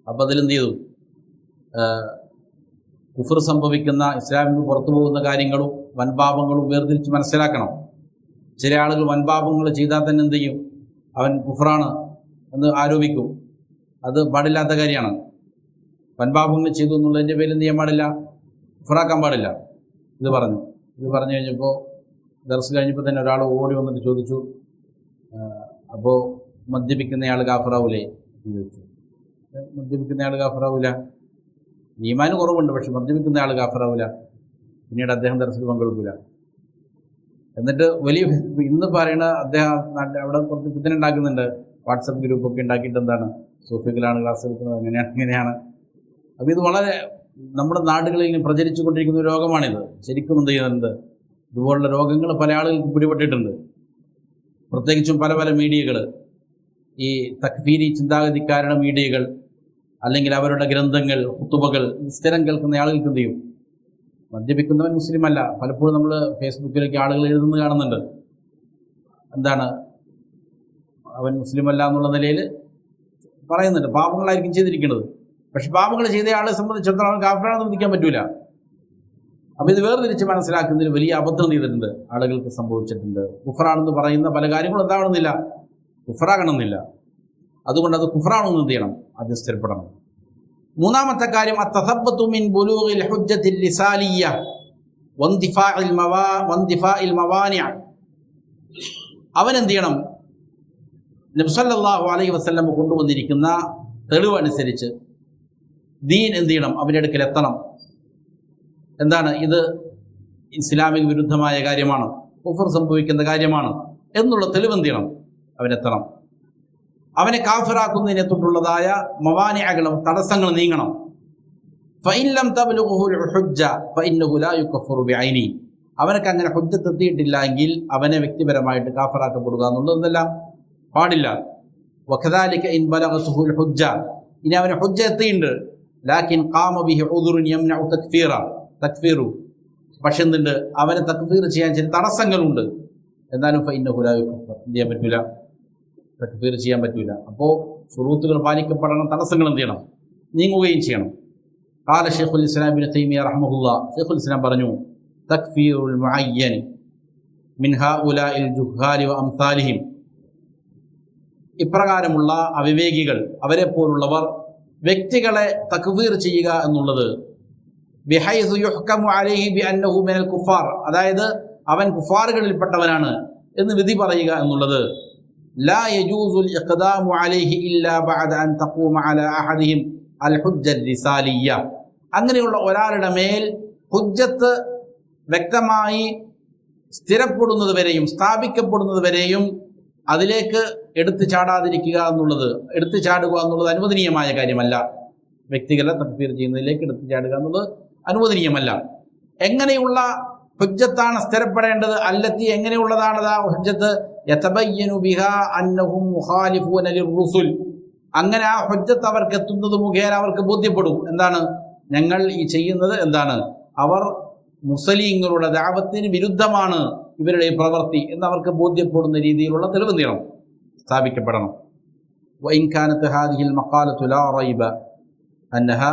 അപ്പോൾ അതിലെന്ത് ചെയ്തു? കുഫർ സംഭവിക്കുന്ന, ഇസ്ലാമിൽ നിന്ന് പുറത്തു പോകുന്ന കാര്യങ്ങളും വൻപാപങ്ങളും വേർതിരിച്ച് മനസ്സിലാക്കണം. ചില ആളുകൾ വൻപാപങ്ങൾ ചെയ്താൽ തന്നെ എന്ത് ചെയ്യും? അവൻ കുഫറാണ് എന്ന് ആരോപിക്കും. അത് പാടില്ലാത്ത കാര്യമാണ്. വൻപാപങ്ങൾ ചെയ്തു എന്നുള്ളതിൻ്റെ പേരിൽ എന്ത് ചെയ്യാൻ പാടില്ല? കുഫറാക്കാൻ പാടില്ല. ഇത് പറഞ്ഞു കഴിഞ്ഞപ്പോൾ ദർസ് കഴിഞ്ഞപ്പോൾ തന്നെ ഒരാൾ ഓടി വന്നിട്ട് ചോദിച്ചു, അപ്പോൾ മദ്യപിക്കുന്നയാൾ കാഫറാവൂലേ എന്ന് ചോദിച്ചു. മദ്യപിക്കുന്നയാൾ കാഫറാവൂല, ഈമാന് കുറവുണ്ട്, പക്ഷെ മദ്യപിക്കുന്നയാൾ കാഫറാവൂല. പിന്നീട് അദ്ദേഹം ദർസിൽ പങ്കെടുക്കില്ല. എന്നിട്ട് വലിയ ഇന്ന് പറയണ അദ്ദേഹം അവിടെ കുറച്ച് പിത്തന ഉണ്ടാക്കുന്നുണ്ട്. വാട്സപ്പ് ഗ്രൂപ്പൊക്കെ ഉണ്ടാക്കിയിട്ട് എന്താണ്, സൂഫികളാണ് ക്ലാസ് എടുക്കുന്നത്, അങ്ങനെയാണ്. അപ്പോൾ ഇത് വളരെ നമ്മുടെ നാടുകളിൽ പ്രചരിച്ചു കൊണ്ടിരിക്കുന്ന ഒരു രോഗമാണിത്. ശരിക്കും എന്ത് ചെയ്യുന്നുണ്ട്? ഇതുപോലുള്ള രോഗങ്ങൾ പല ആളുകൾക്ക് പിടിപെട്ടിട്ടുണ്ട്. പ്രത്യേകിച്ചും പല മീഡിയകൾ, ഈ തക്ഫീരി ചിന്താഗതിക്കാരുടെ മീഡിയകൾ അല്ലെങ്കിൽ അവരുടെ ഗ്രന്ഥങ്ങൾ, ഖുതുബകൾ സ്ഥിരം കേൾക്കുന്ന ആളുകൾക്ക് എന്ത് ചെയ്യും? മദ്യപിക്കുന്നവൻ മുസ്ലിം അല്ല. പലപ്പോഴും നമ്മൾ ഫേസ്ബുക്കിലേക്ക് ആളുകൾ എഴുതുന്നത് കാണുന്നുണ്ട്. എന്താണ്, അവൻ മുസ്ലിം അല്ല എന്നുള്ള നിലയിൽ പറയുന്നുണ്ട്. പാപങ്ങളായിരിക്കും ചെയ്തിരിക്കുന്നത്. പക്ഷെ പാപങ്ങൾ ചെയ്ത ആളെ സംബന്ധിച്ചിടത്തോളം അവൻ കാഫിറാണെന്ന് ചിന്തിക്കാൻ പറ്റൂല. അപ്പോൾ ഇത് വേർതിരിച്ച് മനസ്സിലാക്കുന്നതിൽ വലിയ അബദ്ധം ചെയ്തിട്ടുണ്ട്, ആളുകൾക്ക് സംഭവിച്ചിട്ടുണ്ട്. കുഫറാണെന്ന് പറയുന്ന പല കാര്യങ്ങളും എന്താവണമെന്നില്ല, കുഫറാകണമെന്നില്ല. അതുകൊണ്ട് അത് കുഫറാണെന്ന് എന്ത് ചെയ്യണം? അത് സ്ഥിരപ്പെടണം. മൂന്നാമത്തെ കാര്യം, അത്തസബ്ബതു മിൻ ബുലൂഗിൽ ഹുജ്ജത്തിൽ ലിസാലിയ്യ വന്ദിഫാഇൽ മവാനിഅ, അവൻ എന്ത് ചെയ്യണം? നബി സല്ലല്ലാഹു അലൈഹി വസല്ലം കൊണ്ടുവന്നിരിക്കുന്ന തെളിവനുസരിച്ച് ദീൻ എന്ത് ചെയ്യണം? അവൻ്റെ അടുക്കൽ എത്തണം. എന്താണ് ഇത്? ഇസ്ലാമിക വിരുദ്ധമായ കാര്യമാണ്, കുഫർ സംഭവിക്കുന്ന കാര്യമാണ് എന്നുള്ള തെളിവ് എന്ത് ചെയ്യണം? അവനെത്തണം. അവനെ കാഫിറാക്കുന്നതിനെ തൊട്ടുള്ളതായ മവാനിഅകളും തടസ്സങ്ങൾ നീങ്ങണം. ഫഇൻ ലം തബ്ലുഗുൽ ഹുജ്ജ ഫഇന്നഹു ലാ യുകഫറു ബിഐനി, അവനക്ക് അങ്ങനെ ഹുജ്ജത്ത് എത്തിയിട്ടില്ല എങ്കിൽ അവനെ വ്യക്തിപരമായിട്ട് കാഫിറാക്കപ്പെടുക എന്നുള്ളതെല്ലാം പാടില്ല. വകദാലിക ഇൻ ബലഗതുൽ ഹുജ്ജ, ഇനി അവന് ഹുജ്ജ എത്തിയിട്ടുണ്ട്, ലാകിൻ ഖാമ ബിഹി ഉദുറുൻ യംനഉ തക്ഫീറു, പക്ഷെ എന്തുണ്ട്? അവനെ തക്ഫീർ ചെയ്യാൻ ചില തടസ്സങ്ങളുണ്ട്. എന്നാലും ഫഇന്നഹു ലാ യുകഫർ, ചെയ്യാൻ പറ്റൂല, തക്ഫീർ ചെയ്യാൻ പറ്റൂല. അപ്പോൾ ശുറൂത്തുകൾ പാലിക്കപ്പെടണം, തടസ്സങ്ങൾ എന്ത് ചെയ്യണം? നീങ്ങുകയും ചെയ്യണം. ഖാല ശൈഖുൽ ഇസ്ലാം ഇബ്നു തൈമിയ്യ റഹ്മഹുല്ലാഹ്, ശൈഖുൽ ഇസ്ലാം പറഞ്ഞു, തക്ഫീറുൽ മുഅയ്യൻ മിൻ ഹൗലാഇൽ ജുഹാലി വ അംസാലിഹിം, ഇപ്രകാരമുള്ള അവിവേകികൾ, അവരെ പോലുള്ളവർ വ്യക്തികളെ തക്ഫീർ ചെയ്യുക എന്നുള്ളത് ബിഹൈസു യുഹ്കമു അലൈഹി ബിഅന്നഹു മിനൽ കുഫാർ, അതായത് അവൻ കുഫാറുകളിൽപ്പെട്ടവനാണ് എന്ന് വിധി പറയുക എന്നുള്ളത് ലാ യജൂസുൽ ഇഖ്ദാമു അലൈഹി ഇല്ലാ ബഅദ അൻ തഖൂമ അലാ അഹദിഹിം അൽ ഹുജ്ജ റിസാലിയ്യ, അങ്ങനെയുള്ള ഒരാളുടെ മേൽ ഹുജ്ജത്ത് വ്യക്തമായി സ്ഥിരപ്പെടുന്നത് വരെയും സ്ഥാപിക്കപ്പെടുന്നത് വരെയും അതിലേക്ക് എടുത്തു ചാടാതിരിക്കുക എന്നുള്ളത്, എടുത്തു ചാടുക എന്നുള്ളത് അനുവദനീയമായ കാര്യമല്ല. വ്യക്തികളെ തക്ഫീർ ചെയ്യുന്നതിലേക്ക് എടുത്തു ചാടുക എന്നുള്ളത് അനുവദനീയമല്ല. എങ്ങനെയുള്ള ഹുജ്ജത്താണ് സ്ഥിരപ്പെടേണ്ടത്? അല്ലത്തി എങ്ങനെയുള്ളതാണ് ആ ഹുജ്ജത്ത്? യതബയ്യനു ബിഹാ അന്നഹും മുഖാലിഫൂന ലിർറുസുൽ. അങ്ങനെ ആ ഹുജ്ജത്ത് അവർക്ക് എത്തുന്നത് മുഖേന അവർക്ക് ബോധ്യപ്പെടും. എന്താണ് ഞങ്ങൾ ഈ ചെയ്യുന്നത്? എന്താണ് അവർ മുസ്ലിങ്ങളുടെ ദഅവത്തിന് വിരുദ്ധമാണ് ഇവരുടെ ഈ പ്രവൃത്തി എന്നവർക്ക് ബോധ്യപ്പെടുന്ന രീതിയിലുള്ള തെളിവ് നീളം സ്ഥാപിക്കപ്പെടണം. വഇൻ കാനത്ത് ഹാദിഹിൽ മഖാലത്തു ലാ റൈബ അന്നഹാ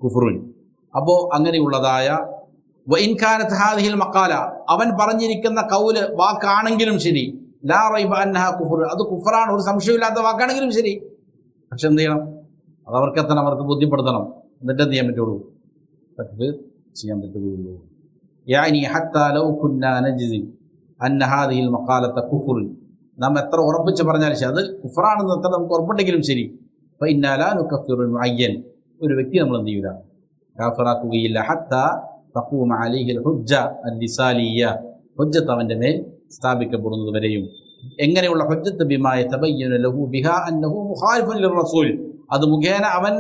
കുഫ്റുൻ. അപ്പോൾ അങ്ങനെയുള്ളതായ വഇൻ കാനത്ത് ഹാദിഹിൽ മഖാല, അവൻ പറഞ്ഞിരിക്കുന്ന കൗല് വാക്കാണെങ്കിലും ശരി, ലാ റൈബ അന്നഹാ കുഫ്ർ, അത് കുഫറാണ്, ഒരു സംശയമില്ലാത്ത വാക്കാണെങ്കിലും ശരി. പക്ഷെ എന്ത് ചെയ്യണം? അതവർക്ക് എത്തണം, അവർക്ക് ബോധ്യപ്പെടുത്തണം. എന്നിട്ട് എന്ത് ചെയ്യാൻ പറ്റുള്ളൂ? തക്ബീർ ചെയ്യാൻ പറ്റുകയുള്ളൂ. യാനി ഹത്താ ലൗ കുന്നാ നജ്സി അന്ന ഹാദിഹിൽ മഖാലത കുഫ്ർ, നാം എത്ര ഉറപ്പിച്ച് പറഞ്ഞാലും ശരി, അത് കുഫറാണെന്ന് എത്ര നമുക്ക് ഉറപ്പുണ്ടെങ്കിലും ശരി, ഫഇന്നാ ലാ നുകഫിറുൽ മുഅയ്യൻ, ഒരു വ്യക്തി നമ്മൾ എന്ത് ചെയ്യൂല, കാഫിറാക്കുകയില്ല. ഹത്താ തഖൂമ അലൈഹിൽ ഹുജ്ജ അൽ-ലിസാലിയ്യ, ഹുജ്ജത്ത് അവൻ്റെ മേൽ സ്ഥാപിക്കപ്പെടുന്നത് വരെയും. എങ്ങനെയുള്ള ഹുജ്ജത്ത്? ബിമാ യതബയ്യനു ലഹു ബിഹാ അന്നഹു മുഖാലിഫുൻ ലിർറസൂൽ, അത് മുഖേന അവൻ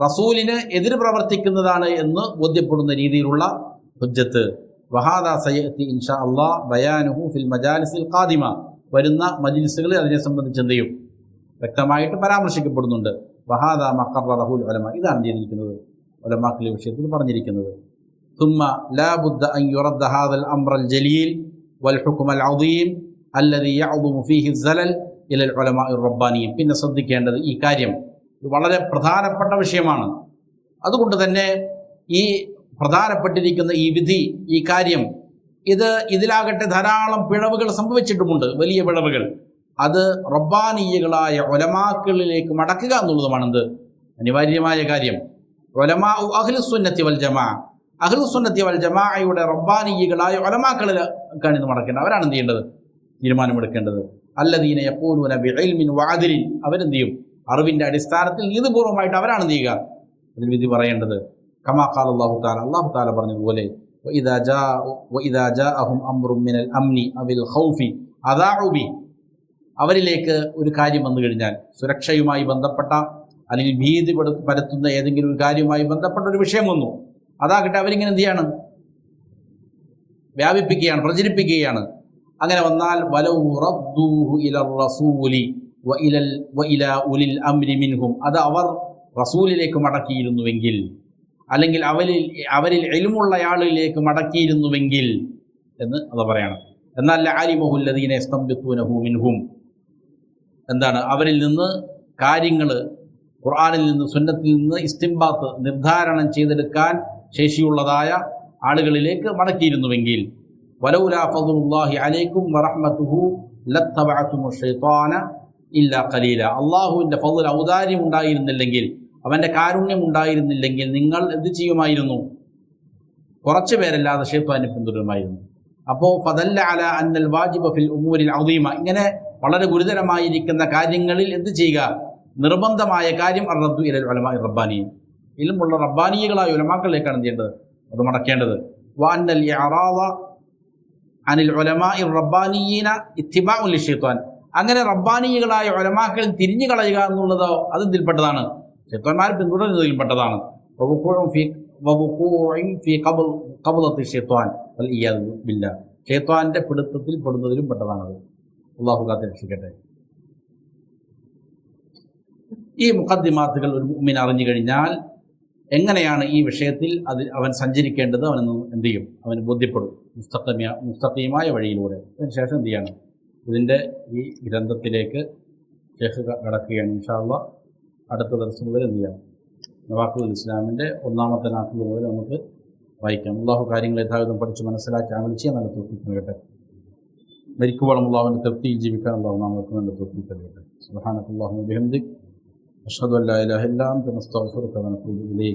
റസൂലിന് എതിര് പ്രവർത്തിക്കുന്നതാണ് എന്ന് ബോധ്യപ്പെടുന്ന രീതിയിലുള്ള ഹുജ്ജത്ത്. വഹാദാ സയഅതി ഇൻഷാ അല്ലാഹ് ബയാനുഹു ഫിൽ മജാലിസിൽ ഖാദിമ, വരുന്ന മജ്ലിസുകളിൽ അതിനെ സംബന്ധിച്ച് എന്ത് ചെയ്യും? വ്യക്തമായിട്ട് പരാമർശിക്കപ്പെടുന്നുണ്ട്. വഹാദാ മഖററഹുൽ ഉലമ, ഇതാണ് ചെയ്തിരിക്കുന്നത് ഉലമാക്കളുടെ വിഷയത്തിൽ പറഞ്ഞിരിക്കുന്നത്. ثم لا بد أن يرد هذا الأمر الجليل والحكم العظيم الذي يعظم فيه الزلل إلى العلماء الربانيين. പിന്നെ ശ്രദ്ധിക്കേണ്ടത് ഈ കാര്യം വളരെ പ്രധാനപ്പെട്ട വിഷയമാണ്. അതുകൊണ്ട് തന്നെ ഈ പ്രധാനപ്പെട്ടിരിക്കുന്ന ഈ വിധി, ഈ കാര്യം, ഇതിലാകട്ടെ ധാരാളം പിഴവുകൾ സംഭവിച്ചിട്ടുമുണ്ട്, വലിയ പിഴവുകൾ. അത് റബ്ബാനിയകളായ ഉലമാക്കളിലേക്ക് മടക്കുക എന്നുള്ളതുമാണ് എന്ത് അനിവാര്യമായ കാര്യം. ഉലമാ അഹ്ലുസുന്നത്തി വൽ ജമാഅ, അഹ്ലുസുന്നത്തി വൽ ജമാഅയുടെ റബ്ബാനിയകളായ ഉലമാക്കളിലേക്കാണ് ഇത് മടക്കേണ്ടത്. അവരാണ് എന്ത് ചെയ്യേണ്ടത്? തീരുമാനമെടുക്കേണ്ടത്. അല്ലദീന യഖൂലുന ബിഇൽമിൻ വഅദ്ലിൻ, അവരെന്ത് ചെയ്യും? അറിവിൻ്റെ അടിസ്ഥാനത്തിൽ നീതിപൂർവമായിട്ട് അവരാണ് എന്ത് ചെയ്യുക? അതിൽ വിധി പറയേണ്ടത്. കമാ ഖാല അല്ലാഹു തആല, അല്ലാഹു തആല പറഞ്ഞതുപോലെ, വഇദാ ജാഅഹും അംറുൻ മിനൽ അംനി അവിൽ ഖൗഫി അദാഉ ബി, അവരിലേക്ക് ഒരു കാര്യം വന്നു കഴിഞ്ഞാൽ, സുരക്ഷയുമായി ബന്ധപ്പെട്ട അല്ലെങ്കിൽ ഭീതി പരത്തുന്ന ഏതെങ്കിലും ഒരു കാര്യവുമായി ബന്ധപ്പെട്ട ഒരു വിഷയം വന്നു, അതാകട്ടെ അവരിങ്ങനെ എന്ത് ചെയ്യാണ്? വ്യാപിപ്പിക്കുകയാണ്, പ്രചരിപ്പിക്കുകയാണ്. അങ്ങനെ വന്നാൽ വലൗ റദ്ദൂഹു ഇലർ റസൂലി വഇലാ ഉലിൽ അംരി മിൻഹും, അത് അവർ റസൂലിലേക്ക് മടക്കിയിരുന്നുവെങ്കിൽ, അല്ലെങ്കിൽ അവരിൽ ഇൽമുള്ള ആളിലേക്ക് മടക്കിയിരുന്നുവെങ്കിൽ എന്ന് അത് പറയണം. എന്നാൽ ലഅലിമഹു അല്ലദീന യസ്തംബിത്തൂനഹു മിൻഹും, എന്താണ് അവരിൽ നിന്ന് കാര്യങ്ങൾ, ഖുർആനിൽ നിന്ന് സുന്നത്തിൽ നിന്ന് ഇസ്തിംബാത്ത് നിർദ്ധാരണം ചെയ്തെടുക്കാൻ ശേഷിയുള്ളതായ ആളുകളിലേക്ക് മടക്കിയിരുന്നുവെങ്കിൽ, വലൗലാ ഫദ്ലുല്ലാഹി അലൈക്കും വറഹ്മതുഹു ലത്തബഅതുമുശ് ശൈത്താന ഇല്ലാ ഖലീല, അള്ളാഹുവിൻ്റെ ഫദ്ൽ, ഔദാര്യം ഉണ്ടായിരുന്നില്ലെങ്കിൽ, അവൻ്റെ കാരുണ്യം ഉണ്ടായിരുന്നില്ലെങ്കിൽ നിങ്ങൾ എന്ത് ചെയ്യുമായിരുന്നു? കുറച്ച് പേരല്ലാതെ ശൈത്താനെ പിന്തുടരുമായിരുന്നു. അപ്പോൾ ഫദല്ല അല അന്നൽ വാജിബ ഫിൽ ഉമൂരിൽ അദീമ, ഇങ്ങനെ വളരെ ഗുരുതരമായിരിക്കുന്ന കാര്യങ്ങളിൽ എന്ത് ചെയ്യുക? നിർബന്ധമായ കാര്യം അർറദ്ദു ഇലൽ ഉലമാഇ റബ്ബാനിയീൻ, ഇൽമുള്ള റബ്ബാനിയകളായ ഉലമാക്കളിലേക്കാണ് എന്ത് ചെയ്യേണ്ടത്? അത് മടക്കേണ്ടത്. വഅന്നൽ ഇഅറാദ അനിൽ ഉലമാഇ റബ്ബാനിയീന ഇത്തിബാഉൻ ലിശൈത്താൻ, അങ്ങനെ റബ്ബാനിയകളായ ഉലമാക്കളിൽ തിരിഞ്ഞു കളയുക എന്നുള്ളത് അത് ഇതിൽപ്പെട്ടതാണ്, ശൈത്താന്മാരെ പിന്തുടരുന്നതിൽപ്പെട്ടതാണ്. ശൈത്താന്റെ പിടുത്തത്തിൽ പെടുന്നതിലും പെട്ടതാണത്. അല്ലാഹു കാത്ത് രക്ഷിക്കട്ടെ. ഈ മുഖദ്ദിമാത്തുകൾ ഒരു മുഅ്മിൻ അറിഞ്ഞു കഴിഞ്ഞാൽ എങ്ങനെയാണ് ഈ വിഷയത്തിൽ അവൻ സഞ്ചരിക്കേണ്ടത്? അവന് എന്ത് ചെയ്യും? അവന് ബോധ്യപ്പെടും മുസ്തഖീമായ വഴിയിലൂടെ. അതിനുശേഷം എന്ത് ചെയ്യണം? ഇതിൻ്റെ ഈ ഗ്രന്ഥത്തിലേക്ക് ശേഖ് കടക്കുകയാണ്. ഇൻഷാ അല്ലാഹ് അടുത്ത ദിവസം മുതൽ എന്ത് ചെയ്യാം? നവാഖിദുൽ ഇസ്ലാമിൻ്റെ ഒന്നാമത്തെ നാക്കിൽ മുതൽ നമുക്ക് വായിക്കാം. അല്ലാഹു കാര്യങ്ങൾ യഥാവിധം പഠിച്ച് മനസ്സിലാക്കി അമൽ ചെയ്യാൻ നല്ല തൗഫീഖ് നൽകട്ടെ. മരിക്കുവോളം അല്ലാഹുവിൻ്റെ തൃപ്തിയിൽ ജീവിക്കാൻ അല്ലാഹു നമുക്ക് നല്ല തൗഫീഖ് നൽകട്ടെ. സുബ്ഹാനക അല്ലാഹുമ്മ വബിഹംദിക അഷ്ഹദു അൻ ലാ ഇലാഹ ഇല്ലാ അൻത നസ്തഗ്ഫിറുക വ നതൂബു ഇലൈക്.